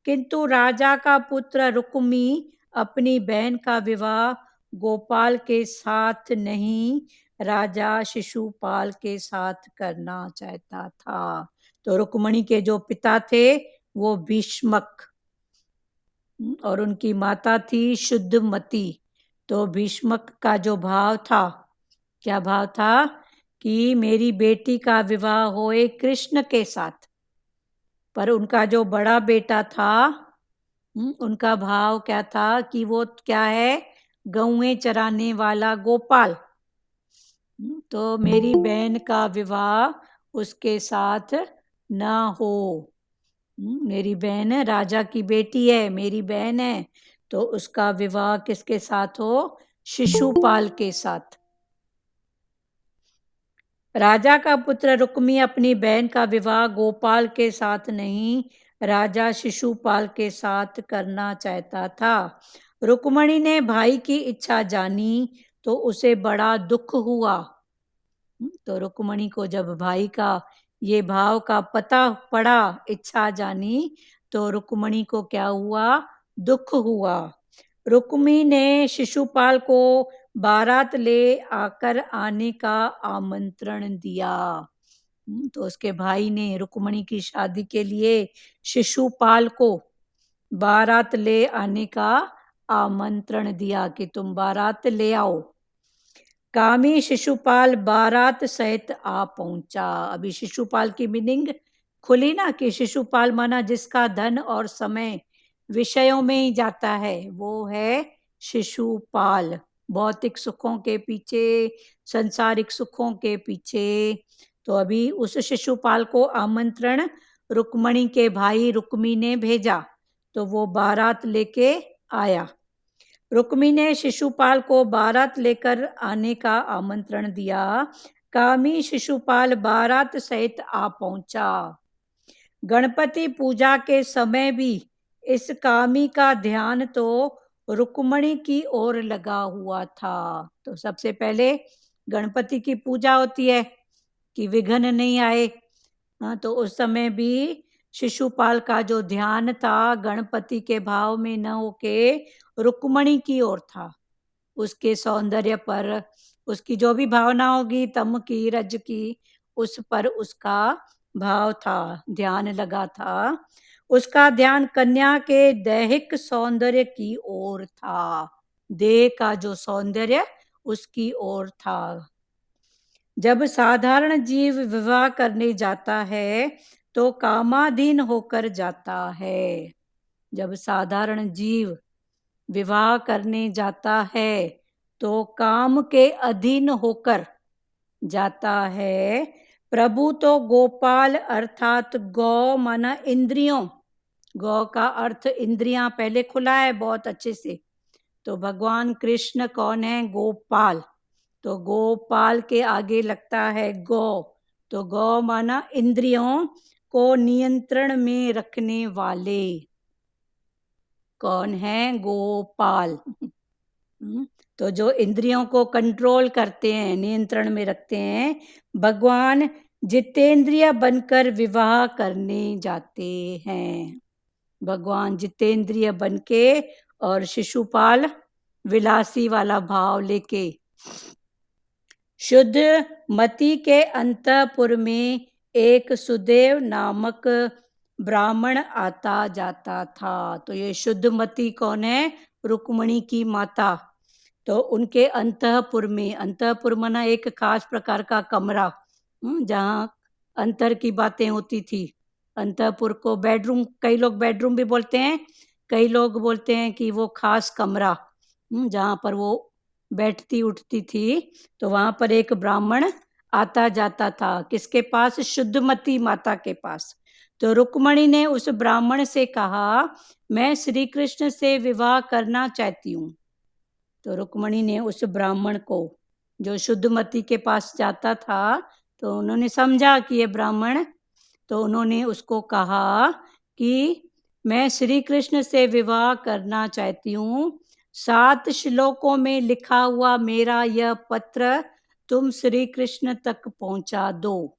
किंतु राजा का पुत्र रुक्मी अपनी बहन का विवाह गोपाल के साथ नहीं, राजा शिशुपाल के साथ करना चाहता था। तो रुक्मणी के जो पिता थे वो भीष्मक और उनकी माता थी शुद्धमती। तो भीष्मक का जो भाव था, क्या भाव था, कि मेरी बेटी का विवाह होए कृष्ण के साथ। पर उनका जो बड़ा बेटा था, उनका भाव क्या था कि वो क्या है, गौएं चराने वाला गोपाल। तो मेरी बहन का विवाह उसके साथ ना हो। मेरी बहन है, राजा की बेटी है, मेरी बहन है, तो उसका विवाह किसके साथ हो? शिशुपाल के साथ। राजा का पुत्र रुक्मी अपनी बहन का विवाह गोपाल के साथ नहीं, राजा शिशुपाल के साथ करना चाहता था। रुक्मणी ने भाई की इच्छा जानी तो उसे बड़ा दुख हुआ। तो रुक्मणी को जब भाई का ये भाव का पता पड़ा, इच्छा जानी, तो रुक्मणी को क्या हुआ? दुख हुआ। रुक्मी ने शिशुपाल को बारात ले आकर आने का आमंत्रण दिया। तो उसके भाई ने रुक्मणी की शादी के लिए शिशुपाल को बारात ले आने का आमंत्रण दिया कि तुम बारात ले आओ। कामी शिशुपाल बारात सहित आ पहुंचा। अभी शिशुपाल की मीनिंग खुली ना, कि शिशुपाल माना जिसका धन और समय विषयों में ही जाता है, वो है शिशुपाल। भौतिक सुखों के पीछे, सांसारिक सुखों के पीछे। तो अभी उस शिशुपाल को आमंत्रण रुक्मणी के भाई रुक्मी ने भेजा, तो वो बारात लेके आया। रुक्मी ने शिशुपाल को बारात लेकर आने का आमंत्रण दिया। कामी शिशुपाल बारात सहित आ पहुंचा। गणपति पूजा के समय भी इस कामी का ध्यान तो रुक्मणी की ओर लगा हुआ था। तो सबसे पहले गणपति की पूजा होती है कि विघ्न नहीं आए। हाँ, तो उस समय भी शिशुपाल का जो ध्यान था गणपति के भाव में न होके रुक्मणी की ओर था। उसके सौंदर्य पर, उसकी जो भी भावना होगी, तम की, रज की, उस पर उसका भाव था, ध्यान लगा था। उसका ध्यान कन्या के दैहिक सौंदर्य की ओर था। देह का जो सौंदर्य उसकी ओर था। जब साधारण जीव विवाह करने जाता है तो कामाधीन होकर जाता है। जब साधारण जीव विवाह करने जाता है तो काम के अधीन होकर जाता है। प्रभु तो गोपाल अर्थात गौ माना इंद्रियों, गौ का अर्थ इंद्रियां पहले खुला है बहुत अच्छे से। तो भगवान कृष्ण कौन है? गोपाल। तो गोपाल के आगे लगता है गौ। तो गौ माना इंद्रियों को नियंत्रण में रखने वाले। कौन है? गोपाल। तो जो इंद्रियों को कंट्रोल करते हैं, नियंत्रण में रखते हैं, भगवान जितेंद्रिय बनकर विवाह करने जाते हैं। भगवान जितेंद्रिय बनके और शिशुपाल विलासी वाला भाव लेके। शुद्ध मति के अंतःपुर में एक सुदेव नामक ब्राह्मण आता जाता था। तो ये शुद्ध मति कौन है? रुक्मणी की माता। तो उनके अंतःपुर में, अंतःपुर माना एक खास प्रकार का कमरा, जहाँ अंतर की बातें होती थी। अंतःपुर को बेडरूम, कई लोग बेडरूम भी बोलते हैं, कई लोग बोलते हैं कि वो खास कमरा जहाँ पर वो बैठती उठती थी। तो वहाँ पर एक ब्राह्मण आता जाता था। किसके पास? शुद्धमती माता के पास। तो रुक्मणी ने उस ब्राह्मण से कहा, मैं श्री कृष्ण से विवाह करना चाहती हूँ। तो रुक्मणी ने उस ब्राह्मण को, जो शुद्धमती के पास जाता था, तो उन्होंने समझा कि ये ब्राह्मण, तो उन्होंने उसको कहा कि मैं श्री कृष्ण से विवाह करना चाहती हूँ। 7 श्लोकों में लिखा हुआ मेरा यह पत्र तुम श्री कृष्ण तक पहुंचा दो।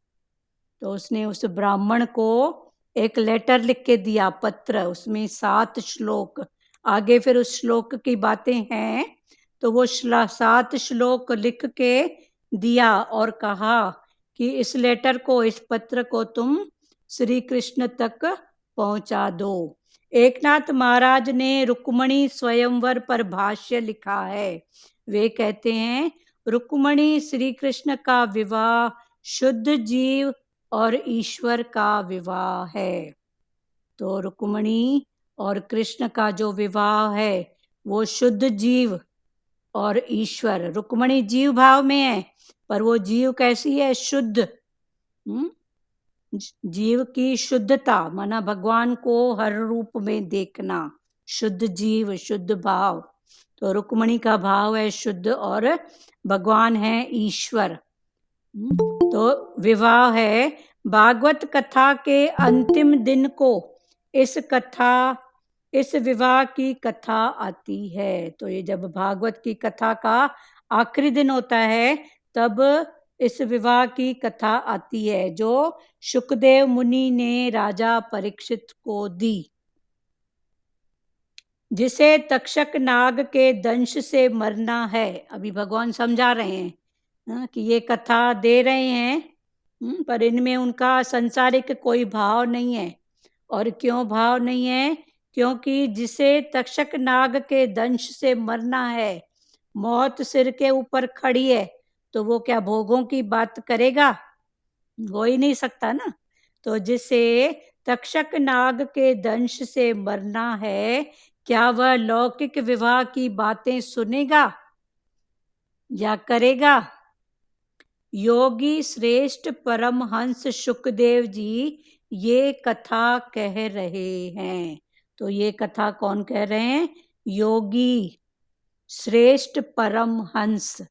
तो उसने उस ब्राह्मण को एक लेटर लिख के दिया, पत्र, उसमें 7 श्लोक। आगे फिर उस श्लोक की बातें हैं। तो वो 7 श्लोक लिख के दिया और कहा कि इस लेटर को, इस पत्र को तुम श्री कृष्ण तक पहुंचा दो। एकनाथ महाराज ने रुक्मणी स्वयंवर पर भाष्य लिखा है। वे कहते हैं, रुक्मणी श्री कृष्ण का विवाह शुद्ध जीव और ईश्वर का विवाह है। तो रुक्मणी और कृष्ण का जो विवाह है वो शुद्ध जीव और ईश्वर। रुक्मणी जीव भाव में है, पर वो जीव कैसी है? शुद्ध। जीव की शुद्धता माना भगवान को हर रूप में देखना, शुद्ध जीव शुद्ध भाव। तो रुक्मणी का भाव है शुद्ध और भगवान है ईश्वर। तो विवाह है भागवत कथा के अंतिम दिन को इस विवाह की कथा आती है। तो ये जब भागवत की कथा का आखिरी दिन होता है तब इस विवाह की कथा आती है जो शुकदेव मुनि ने राजा परीक्षित को दी, जिसे तक्षक नाग के दंश से मरना है। अभी भगवान समझा रहे हैं कि ये कथा दे रहे हैं पर इनमें उनका संसारिक कोई भाव नहीं है। और क्यों भाव नहीं है? क्योंकि जिसे तक्षक नाग के दंश से मरना है, मौत सिर के ऊपर खड़ी है, तो वो क्या भोगों की बात करेगा? हो ही नहीं सकता ना। तो जिसे तक्षक नाग के दंश से मरना है, क्या वह लौकिक विवाह की बातें सुनेगा या करेगा? योगी श्रेष्ठ परमहंस शुकदेव जी ये कथा कह रहे हैं। तो ये कथा कौन कह रहे हैं? योगी श्रेष्ठ परमहंस।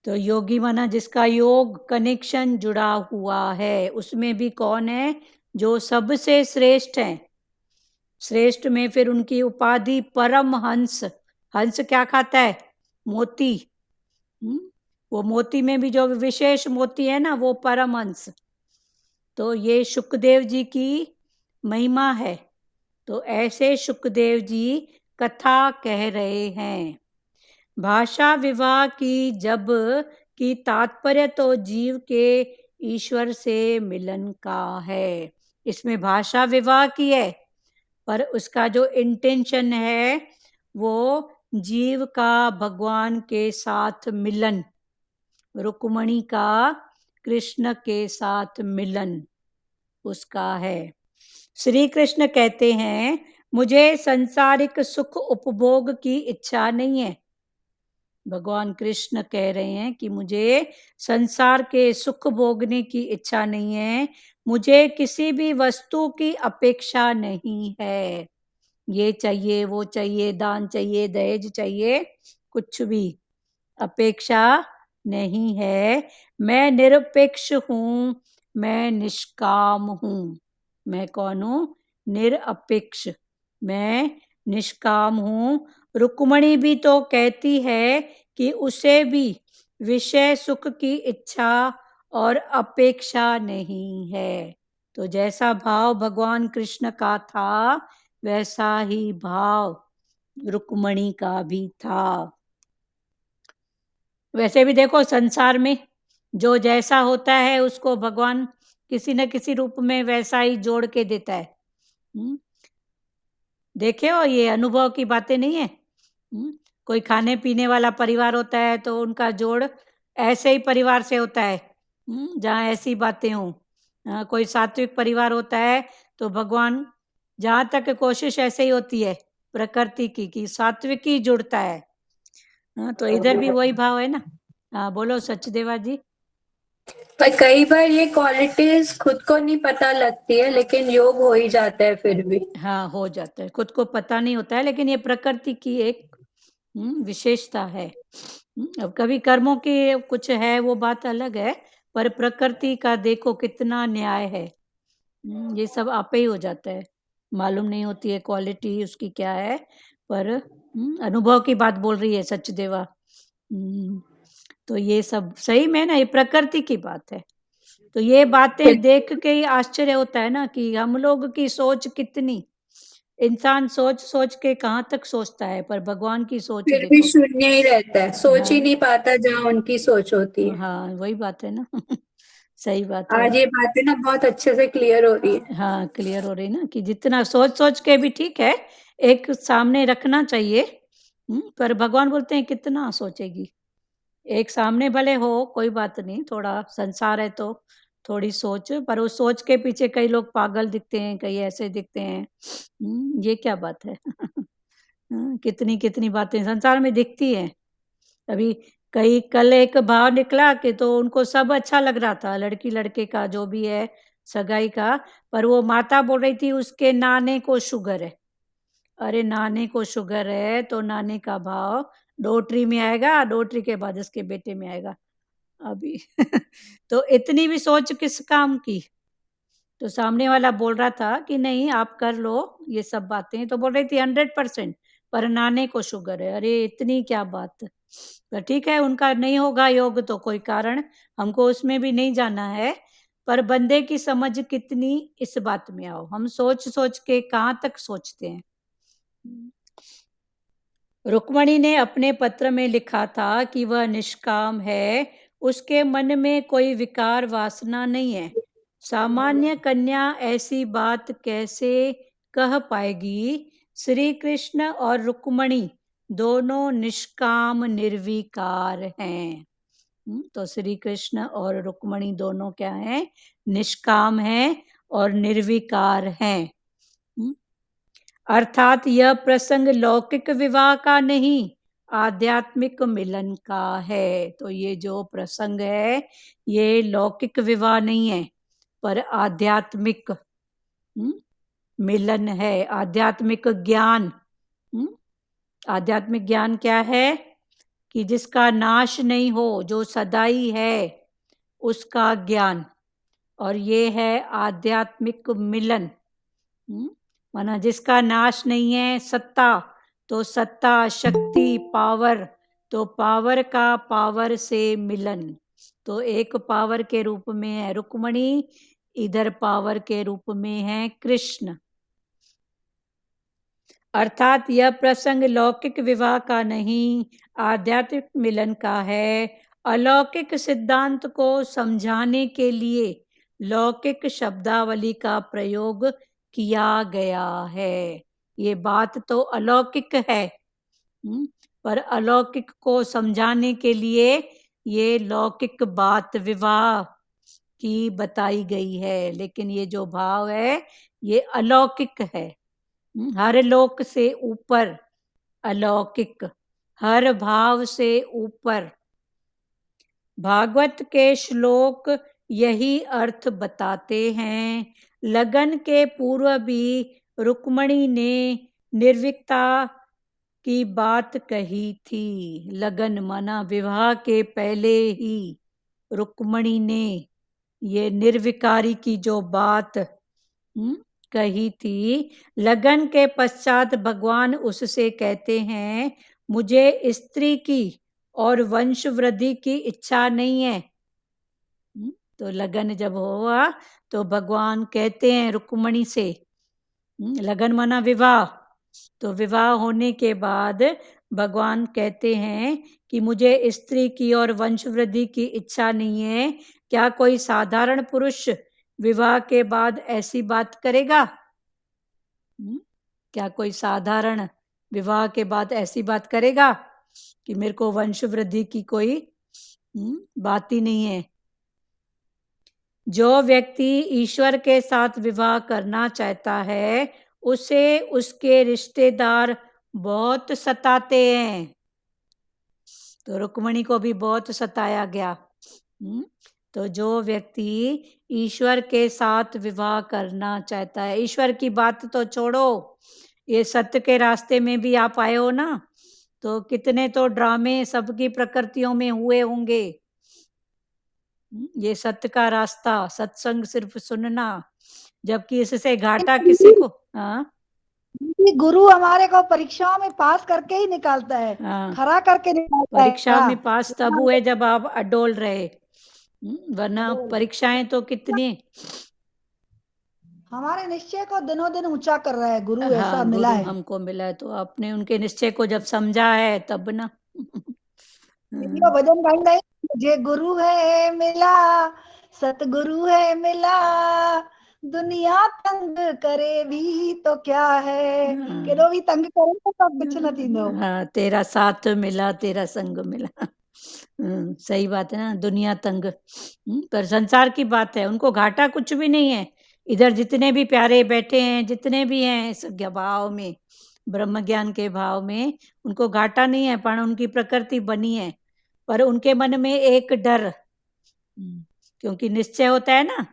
तो योगी माना जिसका योग कनेक्शन जुड़ा हुआ है। उसमें भी कौन है? जो सबसे श्रेष्ठ है। श्रेष्ठ में फिर उनकी उपाधि परमहंस। हंस क्या खाता है? मोती। वो मोती में भी जो विशेष मोती है ना, वो परमहंस। तो ये शुकदेव जी की महिमा है। तो ऐसे शुकदेव जी कथा कह रहे हैं। भाषा विवाह की तात्पर्य तो जीव के ईश्वर से मिलन का है। इसमें भाषा विवाह की है पर उसका जो इंटेंशन है वो जीव का भगवान के साथ मिलन, रुक्मणी का कृष्ण के साथ मिलन उसका है। श्री कृष्ण कहते हैं मुझे संसारिक सुख उपभोग की इच्छा नहीं है। भगवान कृष्ण कह रहे हैं कि मुझे संसार के सुख भोगने की इच्छा नहीं है, मुझे किसी भी वस्तु की अपेक्षा नहीं है। ये चाहिए वो चाहिए, दान चाहिए, दहेज चाहिए, कुछ भी अपेक्षा नहीं है। मैं निरपेक्ष हूँ, मैं निष्काम हूँ। मैं कौन हूँ? निरपेक्ष, मैं निष्काम हूँ। रुक्मणी भी तो कहती है कि उसे भी विषय सुख की इच्छा और अपेक्षा नहीं है। तो जैसा भाव भगवान कृष्ण का था वैसा ही भाव रुक्मणी का भी था। वैसे भी देखो संसार में जो जैसा होता है उसको भगवान किसी न किसी रूप में वैसा ही जोड़ के देता है। देखे हो, ये अनुभव की बातें नहीं है। कोई खाने पीने वाला परिवार होता है तो उनका जोड़ ऐसे ही परिवार से होता है जहाँ ऐसी बातें हों। कोई सात्विक परिवार होता है तो भगवान जहाँ तक कोशिश ऐसे ही होती है प्रकृति की कि सात्विक ही जुड़ता है। तो इधर भी वही भाव है ना। हाँ बोलो सचदेवा जी। पर कई बार ये क्वालिटीज खुद को नहीं पता लगती है लेकिन योग हो ही जाता है फिर भी। हाँ हो जाता है, खुद को पता नहीं होता है लेकिन ये प्रकृति की एक विशेषता है। अब कभी कर्मों की कुछ है वो बात अलग है, पर प्रकृति का देखो कितना न्याय है। ये सब आपे ही हो जाता है, मालूम नहीं होती है क्वालिटी उसकी क्या है, पर अनुभव की बात बोल रही है सचदेवा। तो ये सब सही में ना, ये प्रकृति की बात है। तो ये बातें देख के ही आश्चर्य होता है ना कि हम लोग की सोच कितनी, इंसान सोच सोच के कहाँ तक सोचता है, पर भगवान की सोच फिर भी देखो। शून्य ही रहता है, सोच ही हाँ नहीं पाता जहाँ उनकी सोच होती है। हाँ वही बात है ना। सही बात है। आज ये बातें ना बहुत अच्छे से क्लियर हो रही है। हाँ क्लियर हो रही ना कि जितना सोच सोच के भी ठीक है, एक सामने रखना चाहिए। पर भगवान बोलते हैं कितना सोचेगी। एक सामने भले हो कोई बात नहीं, थोड़ा संसार है तो थोड़ी सोच, पर उस सोच के पीछे कई लोग पागल दिखते हैं, कई ऐसे दिखते हैं। ये क्या बात है। कितनी कितनी बातें संसार में दिखती हैं। अभी कल एक भाव निकला कि तो उनको सब अच्छा लग रहा था, लड़की लड़के का जो भी है सगाई का, पर वो माता बोल रही थी उसके नाने को शुगर है। अरे नाने को शुगर है तो नाने का भाव डोटरी में आएगा, डोटरी के बाद उसके बेटे में आएगा अभी। तो इतनी भी सोच किस काम की। तो सामने वाला बोल रहा था कि नहीं आप कर लो ये सब बातें, तो बोल रही थी 100%, पर नाने को शुगर है। अरे इतनी क्या बात। तो ठीक है, उनका नहीं होगा योग तो कोई कारण, हमको उसमें भी नहीं जाना है, पर बंदे की समझ कितनी इस बात में आओ। हम सोच सोच के कहाँ तक सोचते हैं। रुक्मणी ने अपने पत्र में लिखा था कि वह निष्काम है, उसके मन में कोई विकार वासना नहीं है। सामान्य कन्या ऐसी बात कैसे कह पाएगी? श्री कृष्ण और रुक्मणी दोनों निष्काम निर्विकार हैं। तो श्री कृष्ण और रुक्मणी दोनों क्या हैं? निष्काम हैं और निर्विकार हैं। अर्थात यह प्रसंग लौकिक विवाह का नहीं, आध्यात्मिक मिलन का है। तो ये जो प्रसंग है ये लौकिक विवाह नहीं है, पर आध्यात्मिक मिलन है, आध्यात्मिक ज्ञान। आध्यात्मिक ज्ञान क्या है? कि जिसका नाश नहीं हो, जो सदाई है, उसका ज्ञान। और ये है आध्यात्मिक मिलन। माना जिसका नाश नहीं है, सत्ता, तो सत्ता, शक्ति, पावर, तो पावर का पावर से मिलन। तो एक पावर के रूप में है रुक्मणी, इधर पावर के रूप में है कृष्ण। अर्थात यह प्रसंग लौकिक विवाह का नहीं, आध्यात्मिक मिलन का है। अलौकिक सिद्धांत को समझाने के लिए लौकिक शब्दावली का प्रयोग किया गया है। ये बात तो अलौकिक है, पर अलौकिक को समझाने के लिए ये लौकिक बात विवाह की बताई गई है। लेकिन ये जो भाव है ये अलौकिक है, हर लोक से ऊपर, अलौकिक, हर भाव से ऊपर। भागवत के श्लोक यही अर्थ बताते हैं। लगन के पूर्व भी रुक्मणी ने निर्विकता की बात कही थी। लगन माना विवाह के पहले ही रुक्मणी ने ये निर्विकारी की जो बात कही थी, लगन के पश्चात भगवान उससे कहते हैं मुझे स्त्री की और वंश वृद्धि की इच्छा नहीं है। तो लगन जब हुआ तो भगवान कहते हैं रुक्मणी से, लगन माना विवाह, तो विवाह होने के बाद भगवान कहते हैं कि मुझे स्त्री की और वंश वृद्धि की इच्छा नहीं है। क्या कोई साधारण पुरुष विवाह के बाद ऐसी बात करेगा? क्या कोई साधारण विवाह के बाद ऐसी बात करेगा कि मेरे को वंश वृद्धि की कोई बात ही नहीं है? जो व्यक्ति ईश्वर के साथ विवाह करना चाहता है उसे उसके रिश्तेदार बहुत सताते हैं। तो रुक्मणी को भी बहुत सताया गया। तो जो व्यक्ति ईश्वर के साथ विवाह करना चाहता है, ईश्वर की बात तो छोड़ो, ये सत्य के रास्ते में भी आप आए हो ना, तो कितने तो ड्रामे सबकी प्रकृतियों में हुए होंगे। ये सत्य का रास्ता, सत्संग सिर्फ सुनना, जबकि इससे घाटा किसी को। हाँ गुरु हमारे को परीक्षाओं में पास करके ही निकालता है, हाँ, खड़ा करके निकालता है। परीक्षा में पास तब हुए जब आप अडोल रहे, वरना परीक्षाएं तो कितनी। हमारे निश्चय को दिनों दिन ऊंचा कर रहा है गुरु, ऐसा हाँ, मिला गुरु है। हमको मिला है, तो आपने उनके निश्चय को जब समझा है तब ना। ये भजन गाई नहीं, मुझे गुरु है मिला, सतगुरु है मिला, दुनिया तंग करे भी तो क्या है, हाँ, केदो भी तंग करे तो सब कुछ न थींदो। हाँ, तेरा साथ मिला, तेरा संग मिला। सही बात है ना, दुनिया तंग। पर संसार की बात है, उनको घाटा कुछ भी नहीं है। इधर जितने भी प्यारे बैठे हैं, जितने भी हैं इस भाव में, ब्रह्म ज्ञान के भाव में, उनको घाटा नहीं है, पर उनकी प्रकृति बनी है पर उनके मन में एक डर, क्योंकि निश्चय होता है ना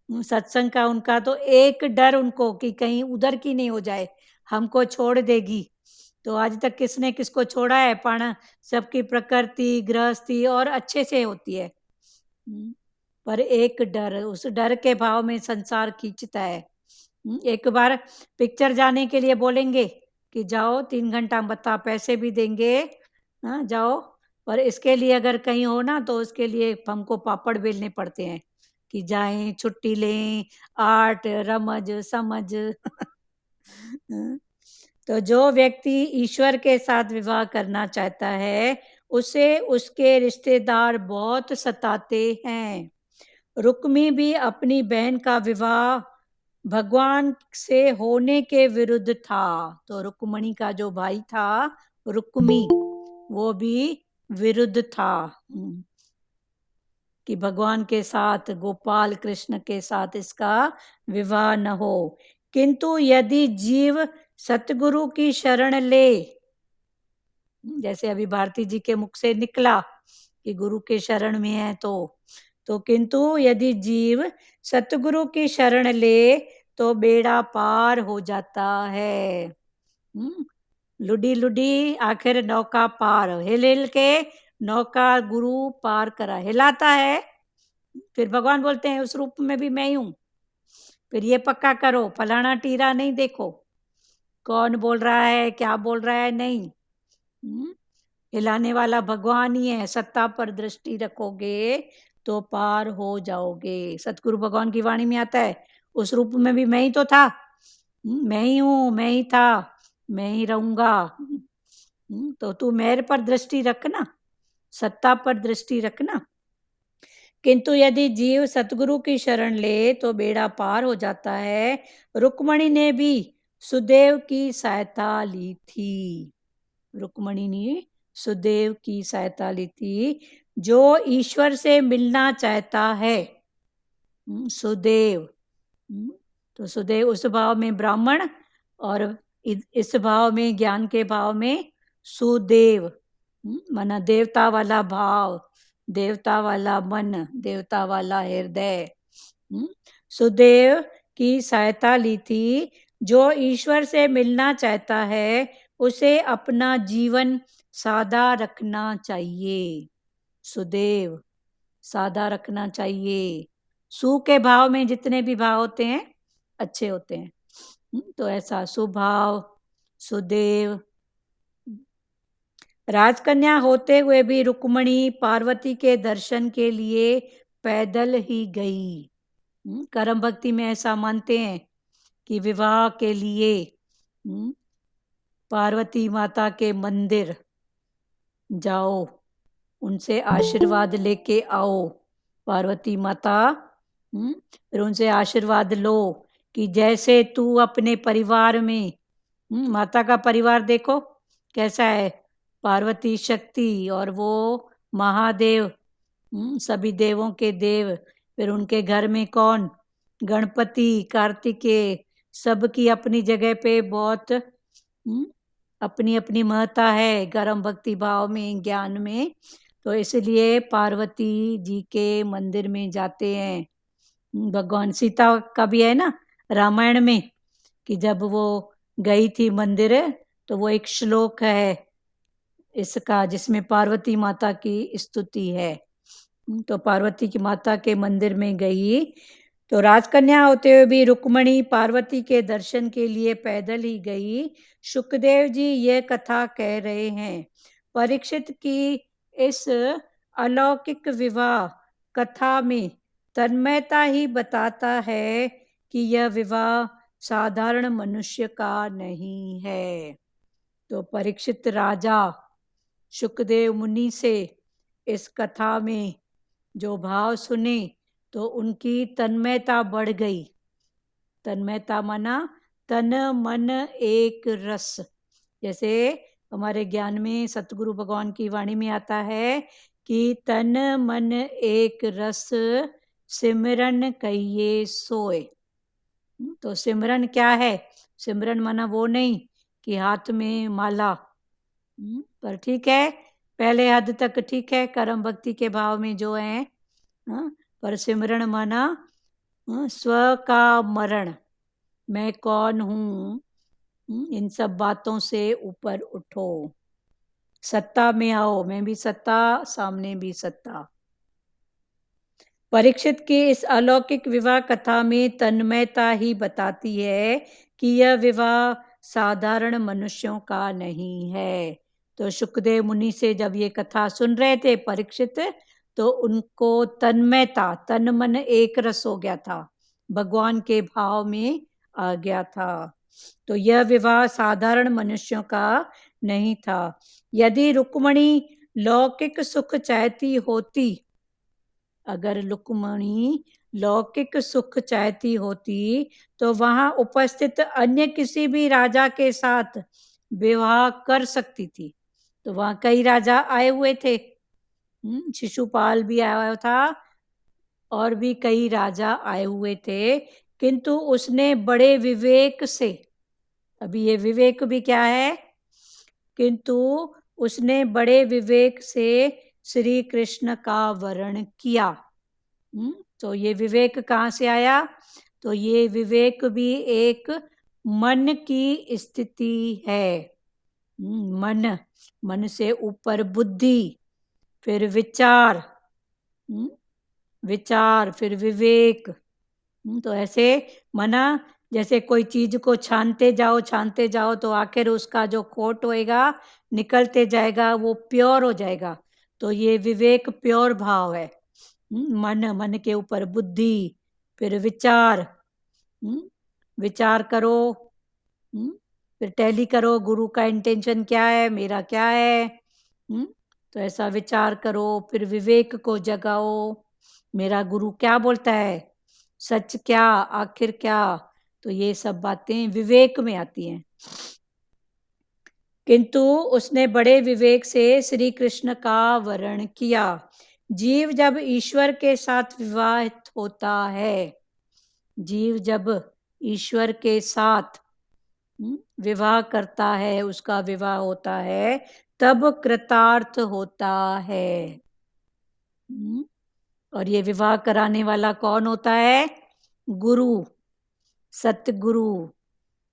सत्संग का उनका, तो एक डर उनको कि कहीं उधर की नहीं हो जाए, हमको छोड़ देगी। तो आज तक किसने किसको छोड़ा है, पण सबकी प्रकृति गृहस्थी और अच्छे से होती है। पर एक डर, उस डर के भाव में संसार खींचता है। एक बार पिक्चर जाने के लिए बोलेंगे कि जाओ 3 घंटा बता, पैसे भी देंगे, हाँ जाओ, पर इसके लिए अगर कहीं हो ना तो उसके लिए हमको पापड़ बेलने पड़ते हैं कि जाएं, छुट्टी लें, आर्ट रमज समझ। तो जो व्यक्ति ईश्वर के साथ विवाह करना चाहता है उसे उसके रिश्तेदार बहुत सताते हैं। रुक्मी भी अपनी बहन का विवाह भगवान से होने के विरुद्ध था। तो रुक्मणी का जो भाई था रुक्मी, वो भी विरुद्ध था कि भगवान के साथ, गोपाल कृष्ण के साथ इसका विवाह न हो। किंतु यदि जीव सतगुरु की शरण ले, जैसे अभी भारती जी के मुख से निकला कि गुरु के शरण में है, तो किंतु यदि जीव सतगुरु की शरण ले तो बेड़ा पार हो जाता है। लुडी लुडी आखिर नौका पार, हिल हिल के नौका गुरु पार करा, हिलाता है। फिर भगवान बोलते हैं उस रूप में भी मैं ही हूं, फिर ये पक्का करो, फलाना टीरा नहीं देखो, कौन बोल रहा है क्या बोल रहा है नहीं, हिलाने वाला भगवान ही है। सत्ता पर दृष्टि रखोगे तो पार हो जाओगे। सतगुरु भगवान की वाणी में आता है उस रूप में भी मैं ही तो था, मैं ही हूं, मैं ही था, मैं ही रहूंगा। तो तू मेरे पर दृष्टि रखना, सत्ता पर दृष्टि रखना। किंतु यदि जीव सतगुरु की शरण ले तो बेड़ा पार हो जाता है। रुक्मणी ने भी सुदेव की सहायता ली थी, रुक्मणी ने सुदेव की सहायता ली थी, जो ईश्वर से मिलना चाहता है। सुदेव, तो सुदेव उस भाव में ब्राह्मण और इस भाव में ज्ञान के भाव में सुदेव, माना देवता वाला भाव, देवता वाला मन, देवता वाला हृदय। सुदेव की सहायता ली थी, जो ईश्वर से मिलना चाहता है उसे अपना जीवन सादा रखना चाहिए। सुदेव, सादा रखना चाहिए। सु के भाव में जितने भी भाव होते हैं अच्छे होते हैं, तो ऐसा सुभाव, सुदेव। राजकन्या होते हुए भी रुक्मणी पार्वती के दर्शन के लिए पैदल ही गई। कर्म भक्ति में ऐसा मानते हैं कि विवाह के लिए पार्वती माता के मंदिर जाओ, उनसे आशीर्वाद लेके आओ। पार्वती माता, फिर उनसे आशीर्वाद लो कि जैसे तू अपने परिवार में, माता का परिवार देखो कैसा है, पार्वती शक्ति और वो महादेव, सभी देवों के देव, फिर उनके घर में कौन, गणपति, कार्तिकेय, सबकी अपनी जगह पे बहुत अपनी अपनी महत्ता है कर्म भक्ति भाव में, ज्ञान में। तो इसलिए पार्वती जी के मंदिर में जाते हैं। भगवान सीता का भी है ना रामायण में कि जब वो गई थी मंदिर, तो वो एक श्लोक है इसका जिसमें पार्वती माता की स्तुति है। तो पार्वती की माता के मंदिर में गई, तो राजकन्या होते हुए भी रुक्मणी पार्वती के दर्शन के लिए पैदल ही गई। शुकदेव जी ये कथा कह रहे हैं। परीक्षित की इस अलौकिक विवाह कथा में तन्मयता ही बताता है कि यह विवाह साधारण मनुष्य का नहीं है। तो परीक्षित राजा शुकदेव मुनि से इस कथा में जो भाव सुने तो उनकी तन्मयता बढ़ गई। तन्मयता माना तन मन एक रस, जैसे हमारे ज्ञान में सतगुरु भगवान की वाणी में आता है कि तन मन एक रस सिमरन कहिए सोए। तो सिमरन क्या है, सिमरन माना वो नहीं कि हाथ में माला, पर ठीक है पहले हद तक ठीक है, कर्म भक्ति के भाव में जो है, पर सिमरण माना स्व का मरण, मैं कौन हूँ, इन सब बातों से ऊपर उठो, सत्ता में आओ, मैं भी सत्ता, सामने भी सत्ता। परीक्षित की इस अलौकिक विवाह कथा में तन्मयता ही बताती है कि यह विवाह साधारण मनुष्यों का नहीं है। तो शुकदेव मुनि से जब ये कथा सुन रहे थे परीक्षित, तो उनको तन्मयता, तन मन एक रस हो गया था, भगवान के भाव में आ गया था। तो यह विवाह साधारण मनुष्यों का नहीं था। यदि रुक्मणी लौकिक सुख चाहती होती, अगर रुक्मणी लौकिक सुख चाहती होती, तो वहां उपस्थित अन्य किसी भी राजा के साथ विवाह कर सकती थी। तो वहां कई राजा आए हुए थे, शिशुपाल भी आया हुआ था और भी कई राजा आए हुए थे, किंतु उसने बड़े विवेक से, अभी ये विवेक भी क्या है, किंतु उसने बड़े विवेक से श्री कृष्ण का वरण किया। तो ये विवेक कहाँ से आया? तो ये विवेक भी एक मन की स्थिति है। मन से ऊपर बुद्धि, फिर विचार, विचार फिर विवेक। तो ऐसे मना, जैसे कोई चीज को छानते जाओ तो आखिर उसका जो खोट होएगा निकलते जाएगा, वो प्योर हो जाएगा। तो ये विवेक प्योर भाव है। मन के ऊपर बुद्धि, फिर विचार, विचार करो, फिर टैली करो, गुरु का इंटेंशन क्या है, मेरा क्या है, तो ऐसा विचार करो, फिर विवेक को जगाओ, मेरा गुरु क्या बोलता है, सच क्या, आखिर क्या। तो ये सब बातें विवेक में आती हैं। किंतु उसने बड़े विवेक से श्री कृष्ण का वरण किया। जीव जब ईश्वर के साथ विवाहित होता है, जीव जब ईश्वर के साथ विवाह करता है, उसका विवाह होता है, तब कृतार्थ होता है। और ये विवाह कराने वाला कौन होता है? गुरु, सतगुरु,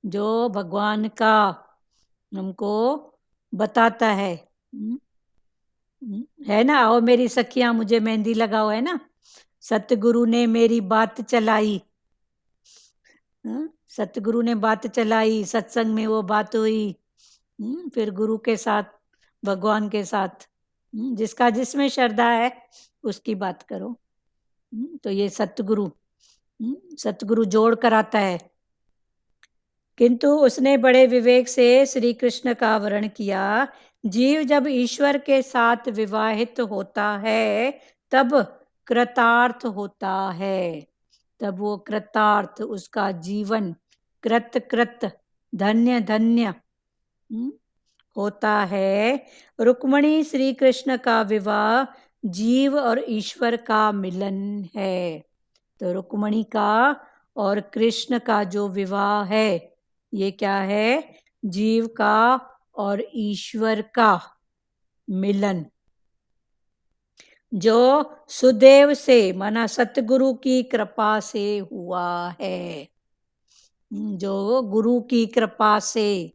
जो भगवान का हमको बताता है ना। आओ मेरी सखियां मुझे मेहंदी लगाओ, है ना। सतगुरु ने मेरी बात चलाई, सतगुरु ने बात चलाई, सत्संग में वो बात हुई, फिर गुरु के साथ, भगवान के साथ, जिसका जिसमें श्रद्धा है उसकी बात करो। तो ये सतगुरु, सतगुरु जोड़ कराता है। किंतु उसने बड़े विवेक से श्री कृष्ण का वरण किया। जीव जब ईश्वर के साथ विवाहित होता है, तब कृतार्थ होता है, तब वो कृतार्थ, उसका जीवन कृत धन्य धन्य होता है। रुक्मणी श्री कृष्ण का विवाह जीव और ईश्वर का मिलन है। तो रुक्मणी का और कृष्ण का जो विवाह है, ये क्या है? जीव का और ईश्वर का मिलन, जो सुदेव से माना सतगुरु की कृपा से हुआ है, जो गुरु की कृपा से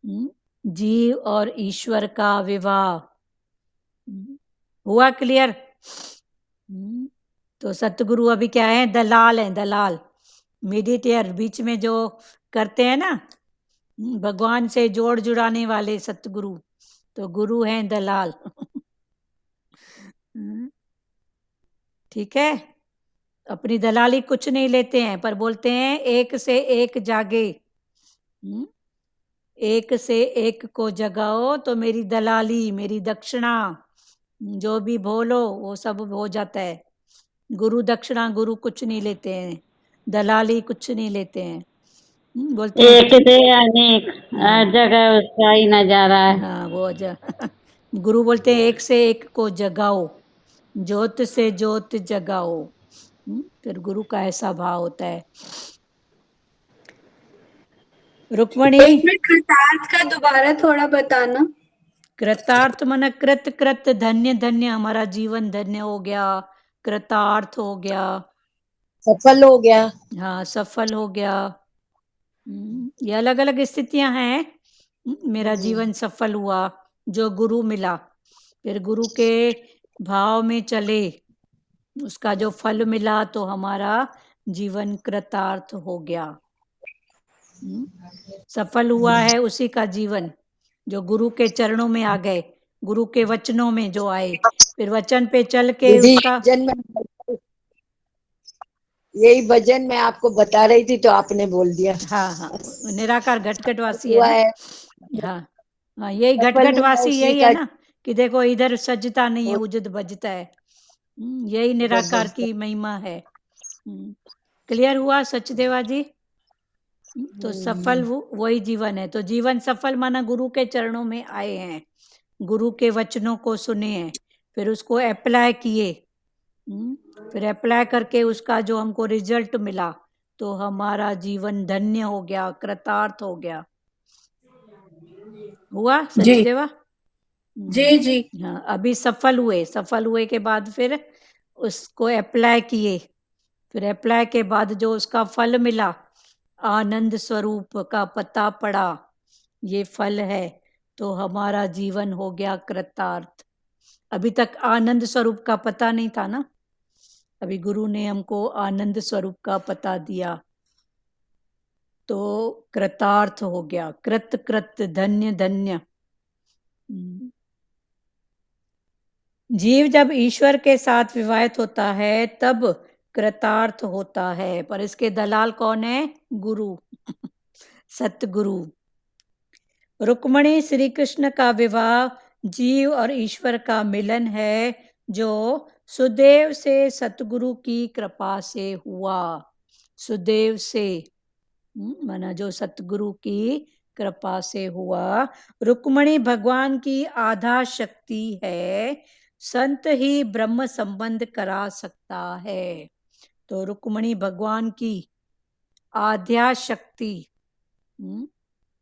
जीव और ईश्वर का विवाह हुआ। क्लियर? तो सतगुरु अभी क्या है? दलाल है, दलाल, मीडिएटर, बीच में जो करते हैं ना, भगवान से जोड़ जुड़ाने वाले सतगुरु। तो गुरु हैं दलाल। ठीक है, अपनी दलाली कुछ नहीं लेते हैं, पर बोलते हैं एक से एक जागे, एक से एक को जगाओ तो मेरी दलाली, मेरी दक्षिणा, जो भी बोलो वो सब हो जाता है। गुरु दक्षिणा, गुरु कुछ नहीं लेते हैं, दलाली कुछ नहीं लेते हैं। बोलते हैं एक से अनेक, हर जगह उसका ही नजारा है। हाँ, वो गुरु बोलते हैं एक से एक को जगाओ, ज्योत से ज्योत जगाओ। फिर गुरु का ऐसा भाव होता है। रुक्मणी, एक मिनट, कृतार्थ का दोबारा थोड़ा बताना। कृतार्थ मन कृत कृत, धन्य धन्य, हमारा जीवन धन्य हो गया, कृतार्थ हो गया, सफल हो गया। हाँ सफल हो गया। ये अलग अलग स्थितियां हैं। मेरा जीवन सफल हुआ, जो गुरु मिला, फिर गुरु के भाव में चले, उसका जो फल मिला, तो हमारा जीवन कृतार्थ हो गया। सफल हुआ है उसी का जीवन जो गुरु के चरणों में आ गए, गुरु के वचनों में जो आए, फिर वचन पे चल के दीदी उसका, भजन में यही भजन मैं आपको बता रही थी तो आपने बोल दिया। हाँ हाँ, निराकार घटघटवासी है हुआ ना। है, हाँ हाँ, यही सफल हुआ घटघटवासी उसी यही है का। ना, कि देखो इधर सजता नहीं है, उजद बजता है। यही निराकार की महिमा है। क्लियर हुआ सचदेवा जी? तो सफल वही जीवन है। तो जीवन सफल माना गुरु के चरणों में आए हैं, गुरु के वचनों को सुने हैं, फिर उसको अप्लाई किए, फिर अप्लाई करके उसका जो हमको रिजल्ट मिला, तो हमारा जीवन धन्य हो गया, कृतार्थ हो गया। हुआ जी सचदेवा? जी जी हाँ, अभी सफल हुए, सफल हुए के बाद फिर उसको अप्लाई किए, फिर अप्लाई के बाद जो उसका फल मिला, आनंद स्वरूप का पता पड़ा, ये फल है, तो हमारा जीवन हो गया कृतार्थ। अभी तक आनंद स्वरूप का पता नहीं था ना, अभी गुरु ने हमको आनंद स्वरूप का पता दिया, तो कृतार्थ हो गया, कृत कृत, धन्य धन्य। जीव जब ईश्वर के साथ विवाहित होता है तब कृतार्थ होता है, पर इसके दलाल कौन है? गुरु, सतगुरु। रुक्मणी श्री कृष्ण का विवाह जीव और ईश्वर का मिलन है, जो सुदेव से सतगुरु की कृपा से हुआ। सुदेव से माना जो सतगुरु की कृपा से हुआ। रुक्मणी भगवान की आधा शक्ति है, संत ही ब्रह्म संबंध करा सकता है। तो रुक्मणी भगवान की आध्या शक्ति,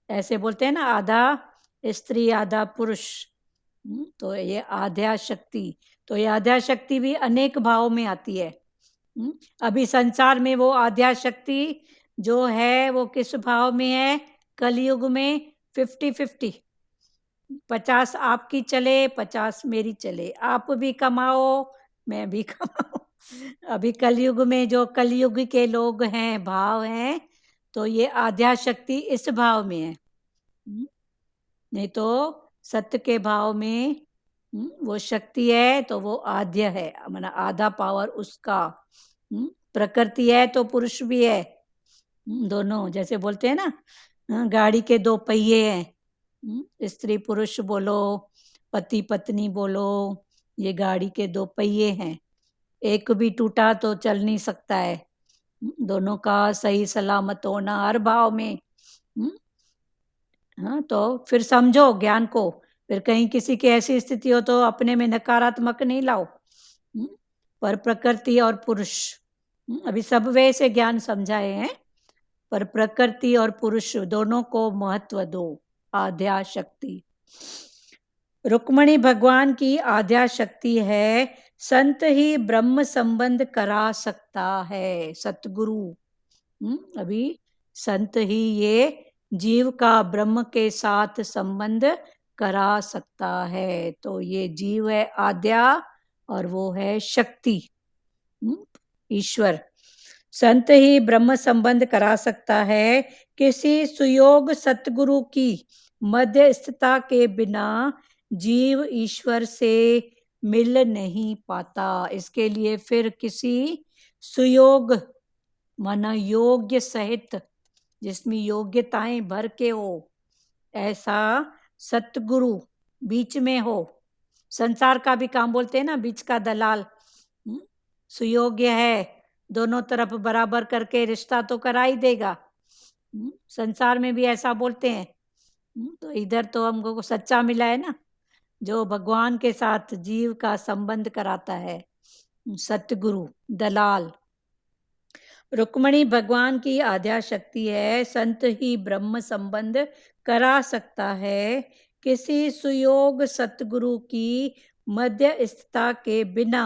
ऐसे बोलते हैं ना, आधा स्त्री आधा पुरुष, तो ये आध्या शक्ति, तो ये आध्या शक्ति भी अनेक भाव में आती है। अभी संसार में वो आध्या शक्ति जो है वो किस भाव में है? कलयुग में 50-50, 50 आपकी चले 50 मेरी चले, आप भी कमाओ मैं भी कमाऊं। अभी कलयुग में जो कलयुग के लोग हैं, भाव हैं, तो ये आध्या शक्ति इस भाव में है। नहीं तो सत्य के भाव में वो शक्ति है, तो वो आद्य है, माना आधा पावर उसका। प्रकृति है तो पुरुष भी है, दोनों, जैसे बोलते हैं ना, गाड़ी के दो पहिए हैं, स्त्री पुरुष बोलो, पति पत्नी बोलो, ये गाड़ी के दो पहिए हैं, एक भी टूटा तो चल नहीं सकता है। दोनों का सही सलामत होना हर भाव में। हाँ, तो फिर समझो ज्ञान को, फिर कहीं किसी की ऐसी स्थिति हो तो अपने में नकारात्मक नहीं लाओ, पर प्रकृति और पुरुष, अभी सब वे से ज्ञान समझाए हैं, पर प्रकृति और पुरुष दोनों को महत्व दो। आध्या शक्ति रुक्मणी भगवान की आध्या शक्ति है, संत ही ब्रह्म संबंध करा सकता है। सतगुरु, अभी संत ही ये जीव का ब्रह्म के साथ संबंध करा सकता है। तो ये जीव है आद्या और वो है शक्ति, ईश्वर। संत ही ब्रह्म संबंध करा सकता है, किसी सुयोग सतगुरु की मध्यस्थता के बिना जीव ईश्वर से मिल नहीं पाता। इसके लिए फिर किसी सुयोग माना योग्य सहित, जिसमें योग्यताएं भर के हो, ऐसा सतगुरु बीच में हो। संसार का भी काम बोलते हैं ना, बीच का दलाल, सुयोग्य है, दोनों तरफ बराबर करके रिश्ता तो करा ही देगा। संसार में भी ऐसा बोलते हैं। तो इधर तो हमको सच्चा मिला है ना, जो भगवान के साथ जीव का संबंध कराता है, सतगुरु दलाल। रुक्मणी भगवान की आध्या शक्ति है, संत ही ब्रह्म संबंध करा सकता है, किसी सुयोग सतगुरु की मध्यस्थता के बिना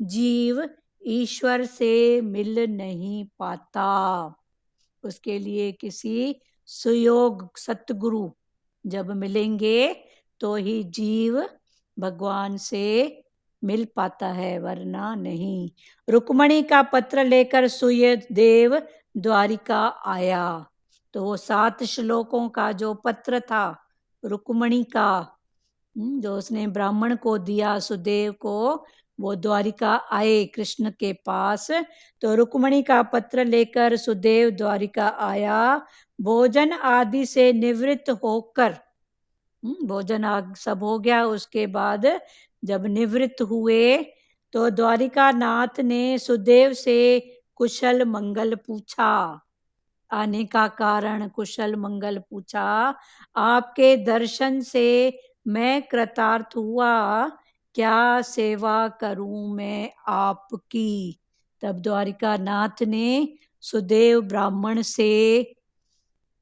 जीव ईश्वर से मिल नहीं पाता। उसके लिए किसी सुयोग सतगुरु जब मिलेंगे तो ही जीव भगवान से मिल पाता है, वरना नहीं। रुक्मणी का पत्र लेकर सुयदेव द्वारिका आया। तो वो 7 श्लोकों का जो पत्र था रुक्मणी का, जो उसने ब्राह्मण को दिया सुदेव को, वो द्वारिका आए कृष्ण के पास। तो रुक्मणी का पत्र लेकर सुदेव द्वारिका आया। भोजन आदि से निवृत्त होकर, भोजन सब हो गया, उसके बाद जब निवृत्त हुए तो द्वारिका नाथ ने सुदेव से कुशल मंगल पूछा। आने का कारण कुशल मंगल पूछा। आपके दर्शन से मैं कृतार्थ हुआ, क्या सेवा करूं मैं आपकी। तब द्वारिका नाथ ने सुदेव ब्राह्मण से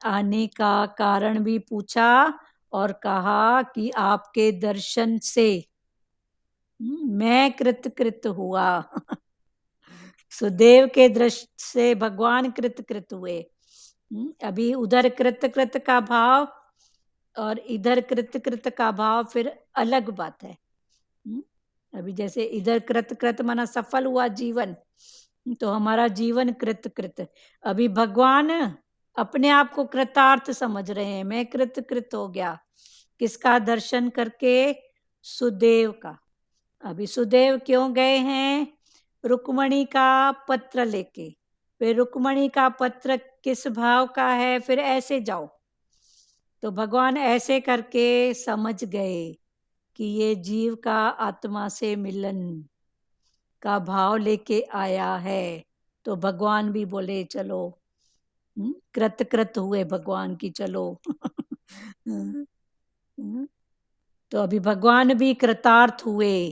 आने का कारण भी पूछा और कहा कि आपके दर्शन से मैं कृत हुआ। सुदेव के दृष्टि से भगवान कृत हुए। अभी उधर कृत का भाव और इधर कृत का भाव फिर अलग बात है। अभी जैसे इधर कृत माना सफल हुआ जीवन, तो हमारा जीवन कृत। अभी भगवान अपने आप को कृतार्थ समझ रहे हैं, मैं कृत हो गया। किसका दर्शन करके? सुदेव का। अभी सुदेव क्यों गए हैं? रुक्मणी का पत्र लेके। फिर रुक्मणी का पत्र किस भाव का है, फिर ऐसे जाओ। तो भगवान ऐसे करके समझ गए कि ये जीव का आत्मा से मिलन का भाव लेके आया है। तो भगवान भी बोले चलो, कृत हुए भगवान की, चलो। तो अभी भगवान भी कृतार्थ हुए।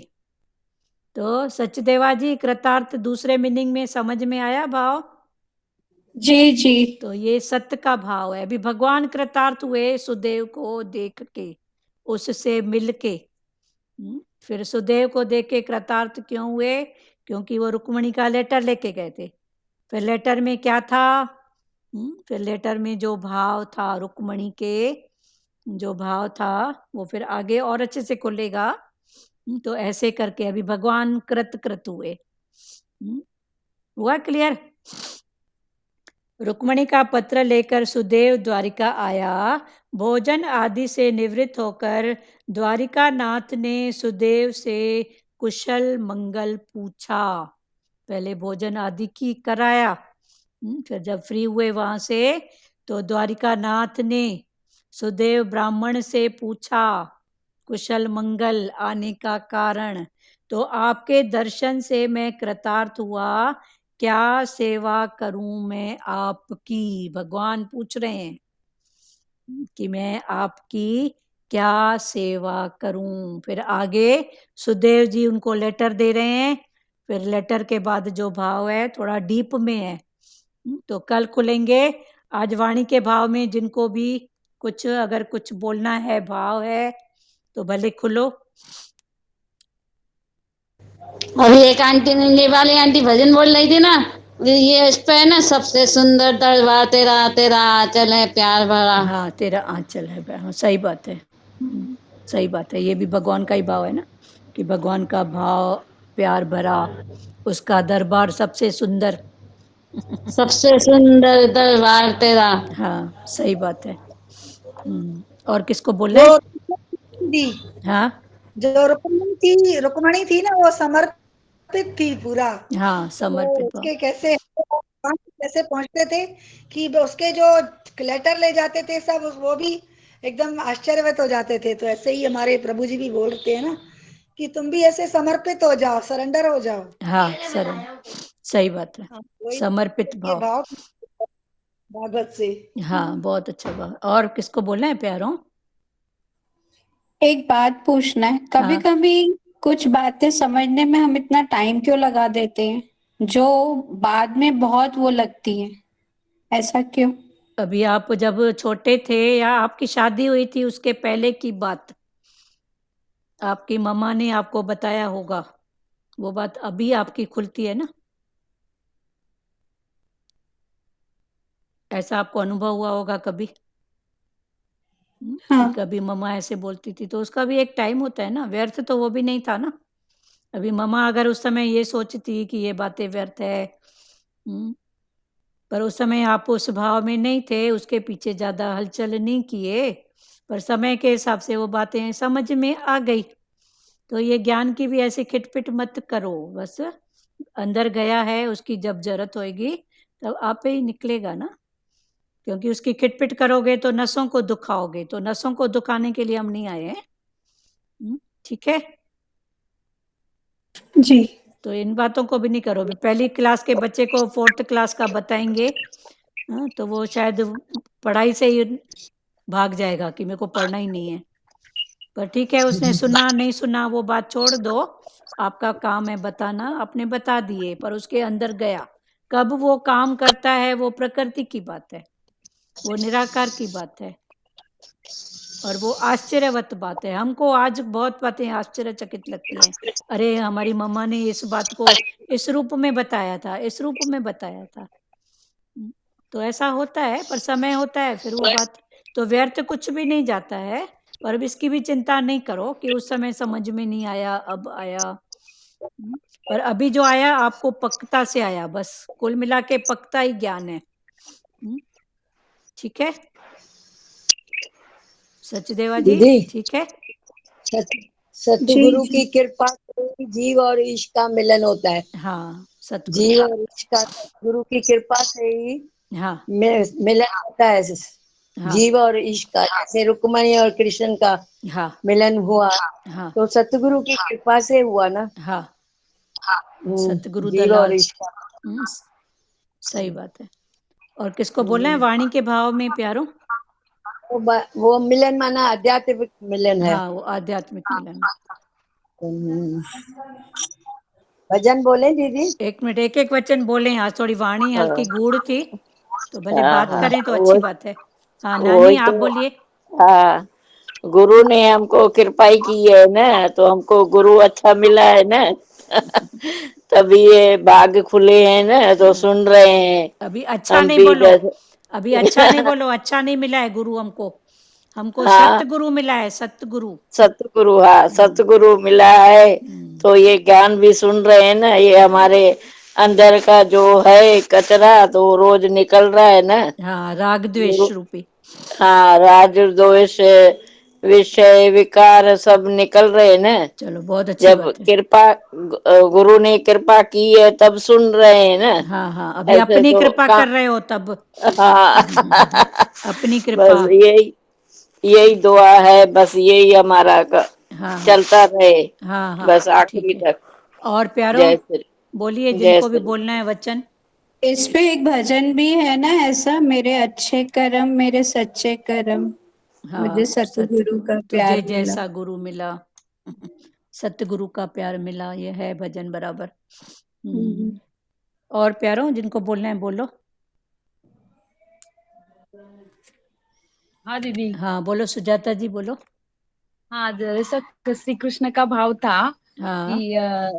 तो सचदेवा जी, कृतार्थ दूसरे मीनिंग में समझ में आया भाव? जी जी। तो ये सत्य का भाव है। अभी भगवान कृतार्थ हुए सुदेव को देख के, उससे मिल के। फिर सुदेव को देख के कृतार्थ क्यों हुए? क्योंकि वो रुक्मणी का लेटर लेके गए थे। फिर लेटर में क्या था? फिर लेटर में जो भाव था, रुक्मणी के जो भाव था, वो फिर आगे और अच्छे से खुलेगा। तो ऐसे करके अभी भगवान कृत हुए। हुआ क्लियर? रुक्मणी का पत्र लेकर सुदेव द्वारिका आया। भोजन आदि से निवृत्त होकर द्वारिका नाथ ने सुदेव से कुशल मंगल पूछा। पहले भोजन आदि की कराया, फिर जब फ्री हुए वहां से, तो द्वारिका नाथ ने सुदेव ब्राह्मण से पूछा कुशल मंगल, आने का कारण। तो आपके दर्शन से मैं कृतार्थ हुआ, क्या सेवा करूं मैं आपकी। भगवान पूछ रहे हैं कि मैं आपकी क्या सेवा करूं। फिर आगे सुदेव जी उनको लेटर दे रहे हैं। फिर लेटर के बाद जो भाव है थोड़ा डीप में है, तो कल खुलेंगे। आज वाणी के भाव में जिनको भी कुछ अगर कुछ बोलना है, भाव है, तो भले खुलो। अभी एक आंटी ने वाली आंटी भजन बोल रही थी ना, ये इस पे है ना, सबसे सुंदर दरबार तेरा, तेरा आंचल है प्यार भरा। हाँ, तेरा आंचल है। हाँ, सही बात है। सही बात है। ये भी भगवान का ही भाव है ना, कि भगवान का भाव प्यार भरा, उसका दरबार सबसे सुंदर। सबसे सुंदर दरबार तेरा। हाँ, सही बात है। और किसको बोलना है? दी हाँ जो रुक्मणी थी ना, वो समर्पित थी पूरा। हाँ, तो समर्पित भाव। उसके कैसे पहुंचते थे कि उसके जो लेटर ले जाते थे सब, वो भी एकदम आश्चर्यवत हो जाते थे। तो ऐसे ही हमारे प्रभु जी भी बोलते हैं ना कि तुम भी ऐसे समर्पित हो जाओ, सरेंडर हो जाओ। हाँ, सरल, सही बात है। हाँ, वही समर्पित ये भाव। भाव भागवत से। हाँ, बहुत अच्छा भाव। और किसको बोलना है प्यारों? एक बात पूछना है, कभी हाँ। कभी कुछ बातें समझने में हम इतना टाइम क्यों लगा देते हैं, जो बाद में बहुत वो लगती है, ऐसा क्यों? अभी आप जब छोटे थे या आपकी शादी हुई थी उसके पहले की बात, आपकी मम्मा ने आपको बताया होगा, वो बात अभी आपकी खुलती है ना, ऐसा आपको अनुभव हुआ होगा कभी? हाँ। कि कभी मम्मा ऐसे बोलती थी, तो उसका भी एक टाइम होता है ना, व्यर्थ तो वो भी नहीं था ना। अभी मम्मा अगर उस समय ये सोचती कि ये बातें व्यर्थ है, पर उस समय आप उस भाव में नहीं थे, उसके पीछे ज्यादा हलचल नहीं किए, पर समय के हिसाब से वो बातें समझ में आ गई। तो ये ज्ञान की भी ऐसे खिटपिट मत करो, बस अंदर गया है, उसकी जब जरूरत होगी तब आप ही निकलेगा ना, क्योंकि उसकी खिटपिट करोगे तो नसों को दुखाओगे, तो नसों को दुखाने के लिए हम नहीं आए हैं। ठीक है, जी। तो इन बातों को भी नहीं करो। पहली क्लास के बच्चे को फोर्थ क्लास का बताएंगे, तो वो शायद पढ़ाई से ही भाग जाएगा कि मेरे को पढ़ना ही नहीं है। पर ठीक है, उसने सुना नहीं सुना वो बात छोड़ दो, आपका काम है बताना, आपने बता दिए, पर उसके अंदर गया, कब वो काम करता है वो प्रकृति की बात है, वो निराकार की बात है, और वो आश्चर्यवत बात है। हमको आज बहुत बातें आश्चर्यचकित लगती हैं, अरे हमारी मम्मा ने इस बात को इस रूप में बताया था, इस रूप में बताया था। तो ऐसा होता है, पर समय होता है फिर वो बात, तो व्यर्थ कुछ भी नहीं जाता है। पर अब इसकी भी चिंता नहीं करो कि उस समय समझ में नहीं आया, अब आया। पर अभी जो आया आपको पक्का से आया, बस कुल मिला के पक्का ही ज्ञान है। ठीक है सचदेवा जी, दीदी, ठीक है। सतगुरु की कृपा से जीव और ईश का मिलन होता है। हाँ सतगुरु, जीव और ईश का सतगुरु की कृपा से ही हाँ मिलन होता है। हाँ जीव और ईश का, जैसे रुक्मणी और कृष्ण का हाँ मिलन हुआ, हाँ तो सतगुरु की कृपा से हुआ ना। हाँ, सतगुरु जीव और दलाल। ईश का। सही बात है। और किसको बोला है वाणी के भाव में प्यारो? वो मिलन माना आध्यात्मिक मिलन है। हाँ वो आध्यात्मिक मिलन है। भजन बोले दीदी? एक मिनट, एक एक वचन बोले, आज थोड़ी वाणी हल्की गूढ़ थी, तो भले हाँ बात हाँ, करें तो अच्छी वो बात है। हाँ नानी वही आप तो। बोलिए। हाँ, गुरु ने हमको कृपाई की है ना, तो हमको गुरु अच्छा मिला है ना। तभी ये बाग खुले हैं ना, तो सुन रहे हैं अभी अच्छा हम नहीं भी बोलो, जैसे। अभी अच्छा नहीं बोलो, अच्छा नहीं मिला है गुरु हमको, हमको हाँ, सतगुरु मिला है, सतगुरु। सतगुरु, हाँ सतगुरु मिला है। तो ये ज्ञान भी सुन रहे हैं ना, ये हमारे अंदर का जो है कचरा तो रोज निकल रहा है ना। हाँ राग द्वेष गुरु, रूपी। हाँ राज द्वेष विषय विकार सब निकल रहे हैं ना। चलो बहुत अच्छी जब बात है। कृपा गुरु ने कृपा की है तब सुन रहे हैं ना। हाँ हाँ, अभी ऐसे अपनी तो कृपा का कर रहे हो तब। हाँ। अपनी कृपा। बस यही यही दुआ है, बस यही हमारा हाँ हाँ चलता रहे हाँ हाँ, बस आखिरी ठीक है। तक। और प्यारो जय श्री, बोलिए, जय जिनको भी श्री। बोलना है वचन। इस पे एक भजन भी है ना ऐसा, मेरे अच्छे कर्म मेरे सच्चे कर्म, मुझे हाँ सतगुरु का तुझे प्यार मिला। जैसा गुरु मिला, सतगुरु का प्यार मिला, ये है भजन बराबर। और प्यारो जिनको बोलना है बोलो। हाँ दीदी। हाँ बोलो सुजाता जी बोलो। हाँ जैसा श्री कृष्ण का भाव था हाँ कि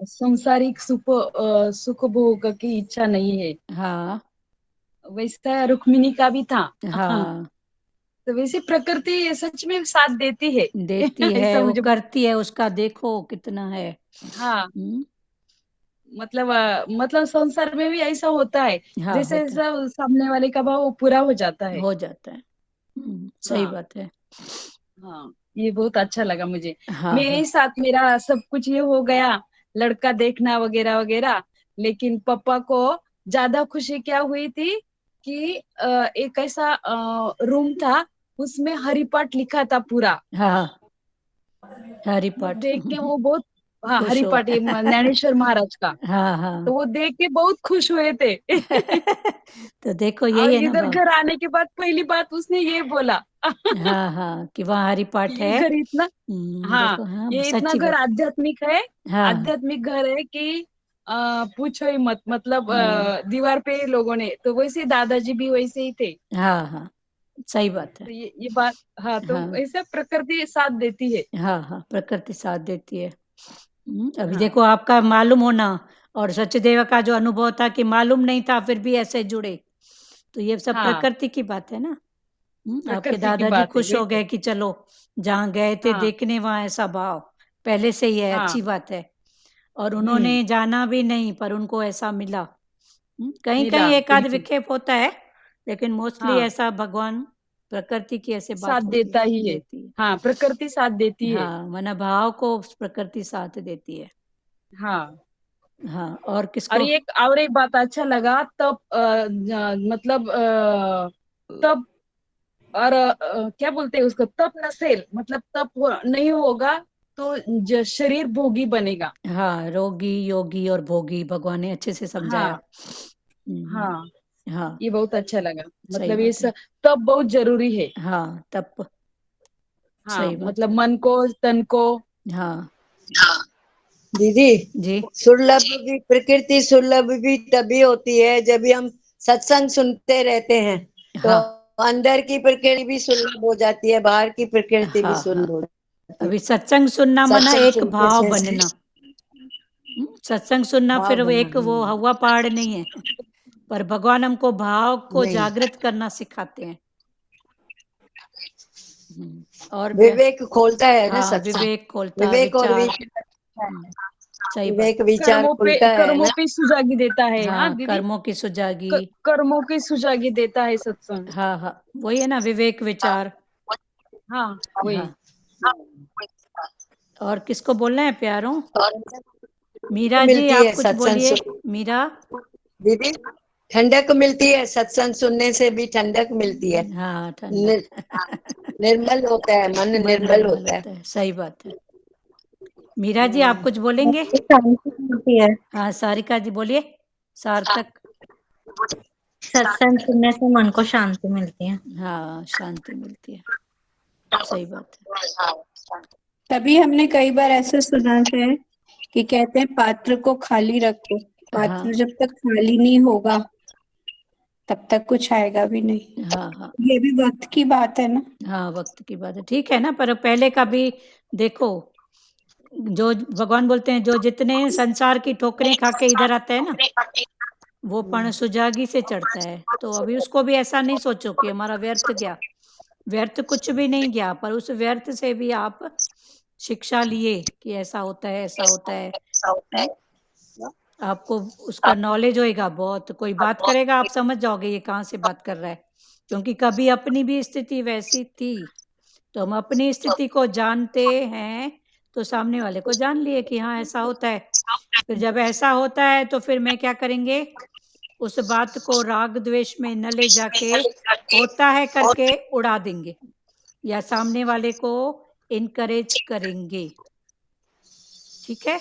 संसारिक सुख भोग की इच्छा नहीं है, हाँ वैसा रुक्मिणी का भी था। हाँ, तो वैसे प्रकृति सच में साथ देती है। देती ऐसा है, वो मुझे। करती है, उसका देखो कितना है। हाँ मतलब संसार में भी ऐसा होता है, हाँ जैसे होता है, ऐसा सामने वाले का भाव वो पूरा हो जाता है। हो जाता है। सही हाँ बात है। हाँ, ये बहुत अच्छा लगा मुझे। हाँ हाँ मेरे साथ मेरा सब कुछ ये हो गया, लड़का देखना वगैरह वगैरह, लेकिन पापा को ज्यादा खुशी क्या हुई थी कि एक ऐसा रूम था, उसमें हरिपाठ लिखा था पूरा। हाँ, वो हरिपाठ। देख के वो बहुत, हाँ खुश हो। हरिपाठ, ये ज्ञानेश्वर महाराज का। हाँ तो हाँ। वो देख के बहुत खुश हुए थे। तो देखो और यही है ना इधर भाव। घर आने के बाद पहली बात उसने ये बोला। हाँ हाँ, कि वहाँ हरिपाठ ये है। घर इतना, हाँ देखो हाँ ये इतना सच्ची घर बात। आध्यात्मिक है, हाँ आध्यात्मिक घर है कि पूछो ही मत, मतलब दीवार पे लोगों ने तो वैसे दादाजी भी वैसे ही थे। हाँ हाँ, सही बात है। तो ये बात, हाँ, तो हाँ ऐसा प्रकृति साथ देती है। हाँ हाँ, प्रकृति साथ देती है। अभी हाँ देखो आपका मालूम होना और सचदेव का जो अनुभव था कि मालूम नहीं था फिर भी ऐसे जुड़े, तो ये सब हाँ, प्रकृति की बात है ना। आपके प्रकृति की दादाजी बात है, खुश हो बिल्कुल। गए कि चलो जहाँ गए थे हाँ देखने वहां ऐसा भाव पहले से ही है, हाँ। अच्छी बात है। और उन्होंने जाना भी नहीं पर उनको ऐसा मिला। कहीं मिला, कहीं एक आध बिल्कुल। विक्षेप होता है, लेकिन मोस्टली हाँ, ऐसा भगवान प्रकृति की ऐसे साथ बात होती देता है, ही है। देती है। हाँ, प्रकृति साथ देती है। हाँ, मन भाव को प्रकृति साथ देती है। हाँ। हाँ, और और किसको? और एक बात अच्छा लगा तब, मतलब तब, और क्या बोलते हैं उसको, तप नसेल, मतलब नहीं होगा तो शरीर भोगी बनेगा। हाँ, रोगी योगी और भोगी भगवान ने अच्छे से समझाया। हाँ हाँ, हाँ, ये बहुत अच्छा लगा। सही मतलब बात है। तप बहुत जरूरी है। हाँ, तब हाँ, सही बात मतलब है। मन को, तन को। हाँ दीदी, जी। सुलभ भी, प्रकृति सुलभ भी तभी होती है जब भी हम सत्संग सुनते रहते हैं, तो हाँ अंदर की प्रकृति भी सुलभ हो जाती है, बाहर की प्रकृति भी हाँ हाँ, सुलभ हो जाती है। अभी सत्संग सुनना मना सत्संग एक सुनने भाव से बनना। सत्संग सुनना भाव फिर वो बना। एक वो हवा पहाड़ नहीं है, पर भगवान हमको भाव को नहीं, जागृत करना सिखाते हैं। और विवेक खोलता है ना हाँ, सत्संग। विवेक खोलता, विवेक और विचार। विचार, सही बात। विवेक विचार खुलता है कर्मों ना। पे सुजागी देता है। हाँ हाँ, दीदी, कर्मों की सुजागी। कर्मों की सुजागी देता है सत्संग। हाँ हाँ, वही है ना, विवेक विचार। हाँ, वही। हाँ, और किसको बोलना है प्यारों? और मीरा जी मिलती आप है कुछ सत्संग बोलिए। सुन, मीरा। दीदी, ठंडक मिलती है, सत्संग सुनने से भी ठंडक मिलती है। हाँ, नि, ठंडक। निर्मल होता है, मन मन निर्मल निर्मल होता है। होता है, सही बात है। मीरा जी आप कुछ बोलेंगे? शांति मिलती है। हाँ, सारिका जी बोलिए। सार्थक। सत्संग सुनने से मन को शांति मिलती है। हाँ, शांति मिलती है, सही बात है। तभी हमने कई बार ऐसे सुना है कि कहते हैं पात्र को खाली रखो, हाँ पात्र जब तक खाली नहीं होगा तब तक कुछ आएगा भी नहीं। हाँ हाँ ये भी वक्त की बात है ना। हाँ, वक्त की बात है, ठीक है ना, पर पहले का भी देखो, जो भगवान बोलते हैं जो जितने संसार की ठोकरें खा के इधर आते हैं ना, वो पण सुजागी से चढ़ता है। तो अभी उसको भी ऐसा नहीं सोचो कि हमारा व्यर्थ गया, व्यर्थ कुछ भी नहीं गया, पर उस व्यर्थ से भी आप शिक्षा लिए कि ऐसा होता है, ऐसा होता है। हम्म, आपको उसका नॉलेज होएगा बहुत, कोई बात करेगा आप समझ जाओगे ये कहाँ से बात कर रहा है, क्योंकि कभी अपनी भी स्थिति वैसी थी। तो हम अपनी स्थिति को जानते हैं तो सामने वाले को जान लिए कि हाँ ऐसा होता है। फिर जब ऐसा होता है तो फिर मैं क्या करेंगे, उस बात को राग द्वेष में न ले जाके होता है करके उड़ा देंगे, या सामने वाले को इनकरेज करेंगे। ठीक है,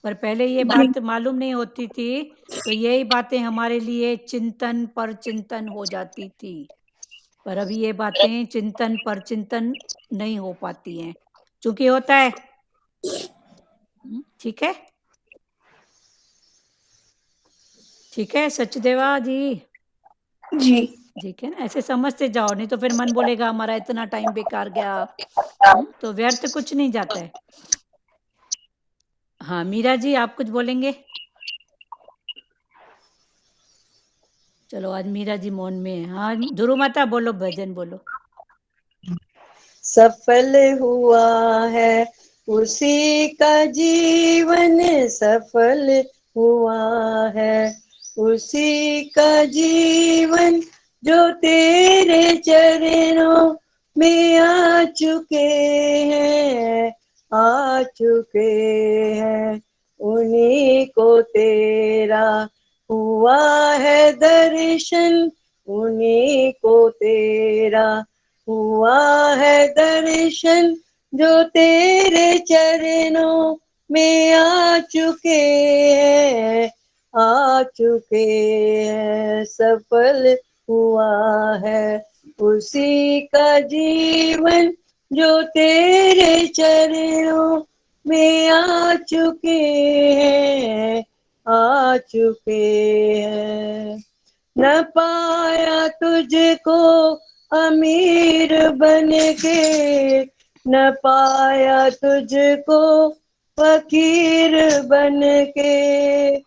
पर पहले ये जी, बात मालूम नहीं होती थी, तो यही बातें हमारे लिए चिंतन पर चिंतन हो जाती थी। पर अभी ये बातें चिंतन पर चिंतन नहीं हो पाती हैं, क्योंकि होता है। ठीक है, ठीक है सचदेवा जी। जी। ठीक है ना, ऐसे समझते जाओ, नहीं तो फिर मन बोलेगा हमारा इतना टाइम बेकार गया। तो व्यर्थ कुछ नहीं जाता है। हाँ, मीरा जी आप कुछ बोलेंगे? चलो आज मीरा जी मौन में है। हाँ, ध्रुव माता बोलो, भजन बोलो। सफल हुआ है उसी का जीवन, सफल हुआ है उसी का जीवन, जो तेरे चरणों में आ चुके हैं, आ चुके हैं। उन्हीं को तेरा हुआ है दर्शन, उन्हीं को तेरा हुआ है दर्शन, जो तेरे चरणों में आ चुके हैं, आ चुके हैं। सफल हुआ है उसी का जीवन, जो तेरे चरणों में आ चुके हैं, आ चुके हैं। न पाया तुझको अमीर बन के, न पाया तुझको फकीर बन के,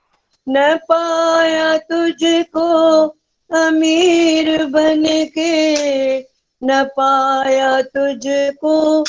न पाया तुझको अमीर बन के, न पाया तुझको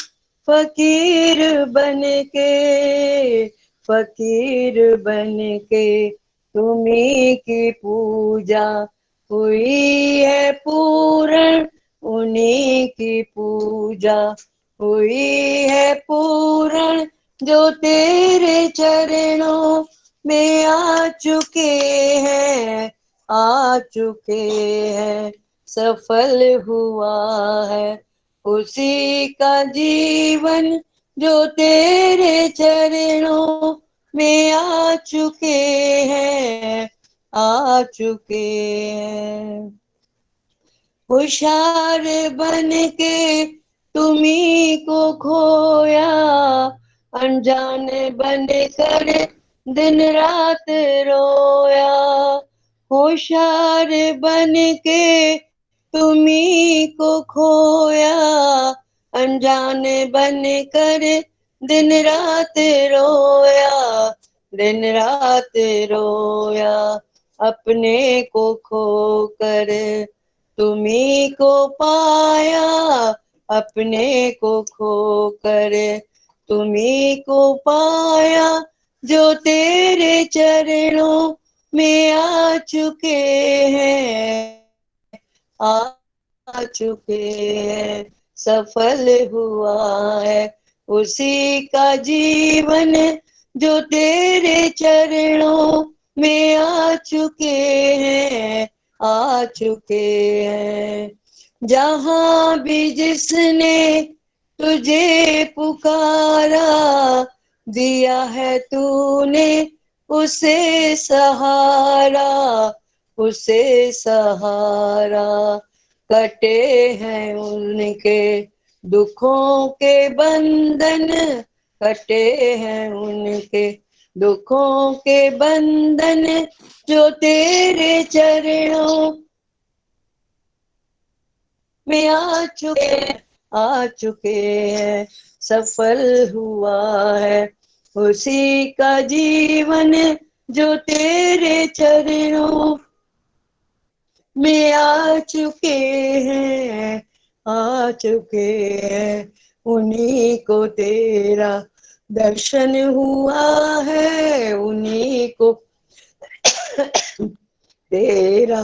फकीर बन के, फकीर बन के तुम्ही की पूजा हुई है पूर्ण, उन्हीं की पूजा हुई है पूर्ण, जो तेरे चरणों में आ चुके हैं, आ चुके हैं। सफल हुआ है उसी का जीवन, जो तेरे चरणों में आ चुके हैं, आ चुके हैं। होशियार बन के तुम्ही को खोया, अनजान बन कर दिन रात रोया। होशियार बन के तुम्ही को खोया, अनजान बन कर दिन रात रोया, दिन रात रोया। अपने को खोकर तुम्ही को पाया, अपने को खोकर तुम्ही को पाया, जो तेरे चरणों में आ चुके हैं, आ चुके हैं। सफल हुआ है उसी का जीवन, जो तेरे चरणों में आ चुके हैं, आ चुके हैं। जहां भी जिसने तुझे पुकारा, दिया है तूने उसे सहारा, उसे सहारा। कटे हैं उनके दुखों के बंधन, कटे हैं उनके दुखों के बंधन, जो तेरे चरणों में आ चुके हैं। सफल हुआ है उसी का जीवन, जो तेरे चरणों में आ चुके हैं, आ चुके हैं। उन्हीं को तेरा दर्शन हुआ है, उन्हीं को तेरा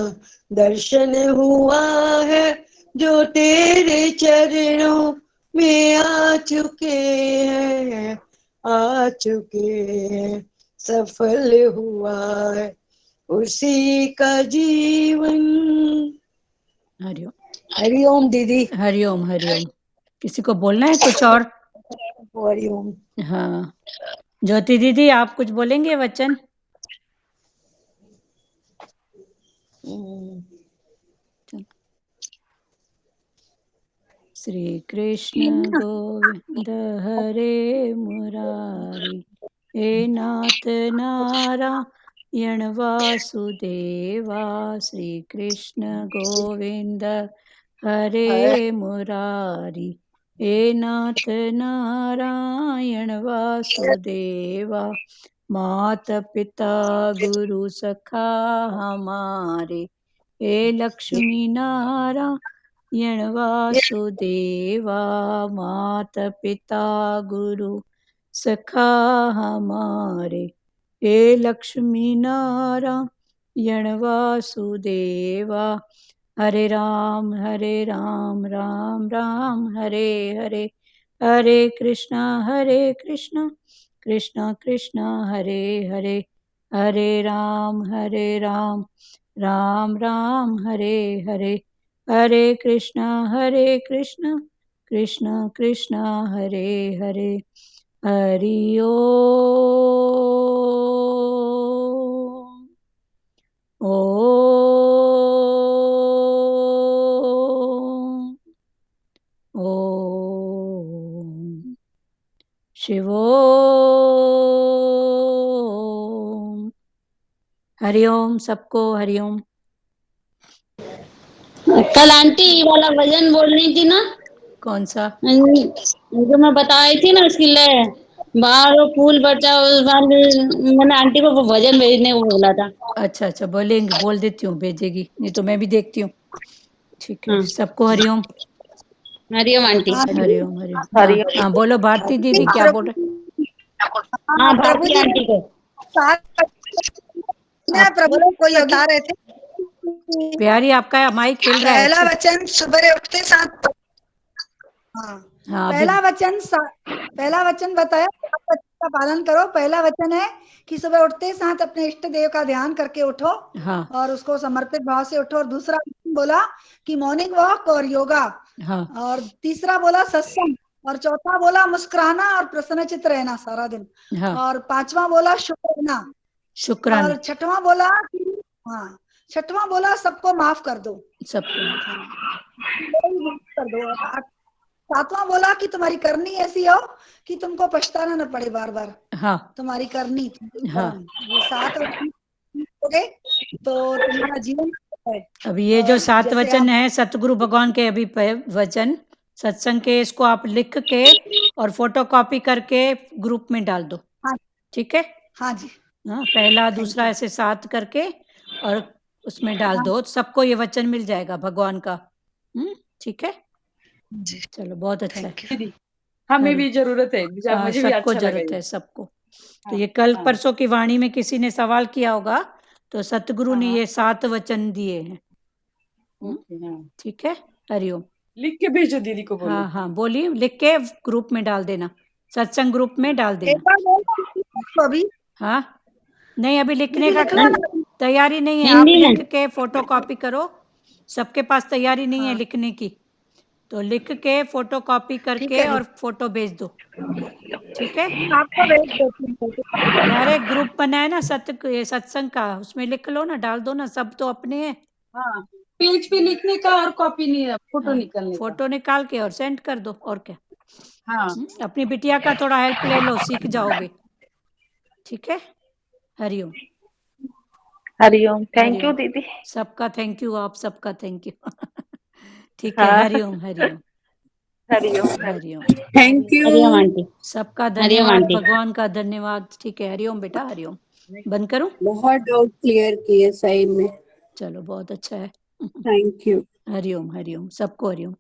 दर्शन हुआ है, जो तेरे चरणों में आ चुके हैं, आ चुके हैं। सफल हुआ है उसी का जीवन। हरिओम। हरिओम दीदी। हरिओम हरिओम। किसी को बोलना है कुछ और? हरिओम। हाँ, ज्योति दीदी आप कुछ बोलेंगे वचन? श्री कृष्ण गोविंद हरे मुरारी, हे नाथ नारायण वासुदेवा। श्री कृष्ण गोविंद हरे मुरारी, हे नाथ नारायण वासुदेवा। मात पिता गुरु सखा हमारे, हे लक्ष्मी नारायण वासुदेवा। मात पिता गुरु सखा हमारे, हे लक्ष्मी नारायण वासुदेवा। हरे राम राम राम हरे हरे, हरे कृष्णा कृष्णा कृष्णा हरे हरे, हरे राम राम राम हरे हरे, हरे कृष्णा कृष्णा कृष्णा हरे हरे। हरि ओम। ओम। शिवोम। हरिओम सबको, हरिओम। कल आंटी ये वाला भजन बोल रही थी ना, कौन सा? जो मैं बताई थी ना उसकी ले बाहर फूल बचाओ उस वाले, मैंने आंटी को वो भजन भेजने को बोला था। अच्छा अच्छा, बोलेंगे, बोल देती हूँ, भेजेगी, नहीं तो मैं भी देखती हूँ। ठीक है, हाँ। सबको हरिओम। हरिओम आंटी। हाँ हरिओम हरिओम। हाँ हाँ, बोलो भारती दीदी, क्या बोल रहे? हाँ प्रभु भारती जी आंटी को। ने प्रभु जी को ये बता रहे थे प्यारी, आपका माइक हिल रहा है। पहला अच्छे वचन सुबह उठते साथ, हाँ हाँ, अभी पहला वचन बताया, सात वचन का पालन करो। पहला वचन है कि सुबह उठते साथ अपने इष्ट देव का ध्यान करके उठो हाँ और उसको समर्पित भाव से उठो। और दूसरा वचन बोला कि मॉर्निंग वॉक और योगा। हाँ और तीसरा बोला सत्संग। और चौथा बोला मुस्कुराना और प्रसन्नचित्त रहना सारा दिन। हाँ, और पांचवा बोला शुक्राना। शुक्राना। और छठवां बोला कि हाँ, छठवां बोला सबको माफ कर दो, सबको। हाँ, माफ कर दो। और सातवां बोला कि तुम्हारी करनी ऐसी हो कि तुमको पछताना न पड़े बार बार, हाँ तुम्हारी करनी, तुम्हारी हाँ। कर्म। ये 7 वचन करोगे तो तुम्हारा जीवन है। अभी ये जो और 7 जैसे वचन आप है सतगुरु भगवान के, अभी वचन सत्संग के, इसको आप लिख के और फोटो कॉपी करके ग्रुप में डाल दो। हाँ ठीक है? हाँ जी, हाँ, पहला थैंक दूसरा यू। ऐसे 7 करके और उसमें डाल हाँ दो, सबको ये वचन मिल जाएगा भगवान का। ठीक है, जी, चलो, बहुत अच्छा है। Thank you. दीदी हमें हरि भी जरूरत है, हाँ, मुझे भी सबको अच्छा लगा जरूरत ये। है, सबको। तो हाँ ये कल हाँ परसों की वाणी में किसी ने सवाल किया होगा, तो सतगुरु हाँ ने हाँ, ये 7 वचन दिए हैं। ओके हाँ, ठीक है, हरिओम। लिख के भेजो दीदी को बोलो। हाँ हाँ, बोलिए, लिख के ग्रुप में डाल देना, सत्संग ग्रुप में डाल एक देना। बार बोल अभी हाँ, नहीं, अभी लिखने दीदी का लिख लो ना। तैयारी नहीं है, आप हिंदी में। लिख के फोटो कॉपी करो। सबके पास तैयारी नहीं है हाँ लिखने की, तो लिख के फोटो कॉपी ठीक करके है जी, और फोटो भेज दो। ठीक है, आपको भेज देती हूँ फोटो। यार ग्रुप बना है ना ये सत्संग का, उसमें लिख लो ना, डाल दो ना, सब तो अपने हैं। हाँ, पेज पे लिखने का और कॉपी नहीं, फोटो हाँ, निकलने का। फोटो निकाल के और सेंड कर दो, और क्या। हाँ अपनी बिटिया का थोड़ा हेल्प ले लो, सीख जाओगे। ठीक है, हरिओम। हरिओम, थैंक यू हरिओम, दीदी। सबका थैंक यू, आप सबका थैंक यू। ठीक है, हाँ, Hariom Hariom. Hariom. Hariom, thank you. Hariom aunty. सबका हरिओम धन्यवाद, आंटी। भगवान का धन्यवाद। ठीक है, हरिओम बेटा, हरिओम। बंद करूं? बहुत डाउट क्लियर किए सही में। चलो, बहुत अच्छा है। Thank you. हरिओम हरिओम, सबको हरिओम।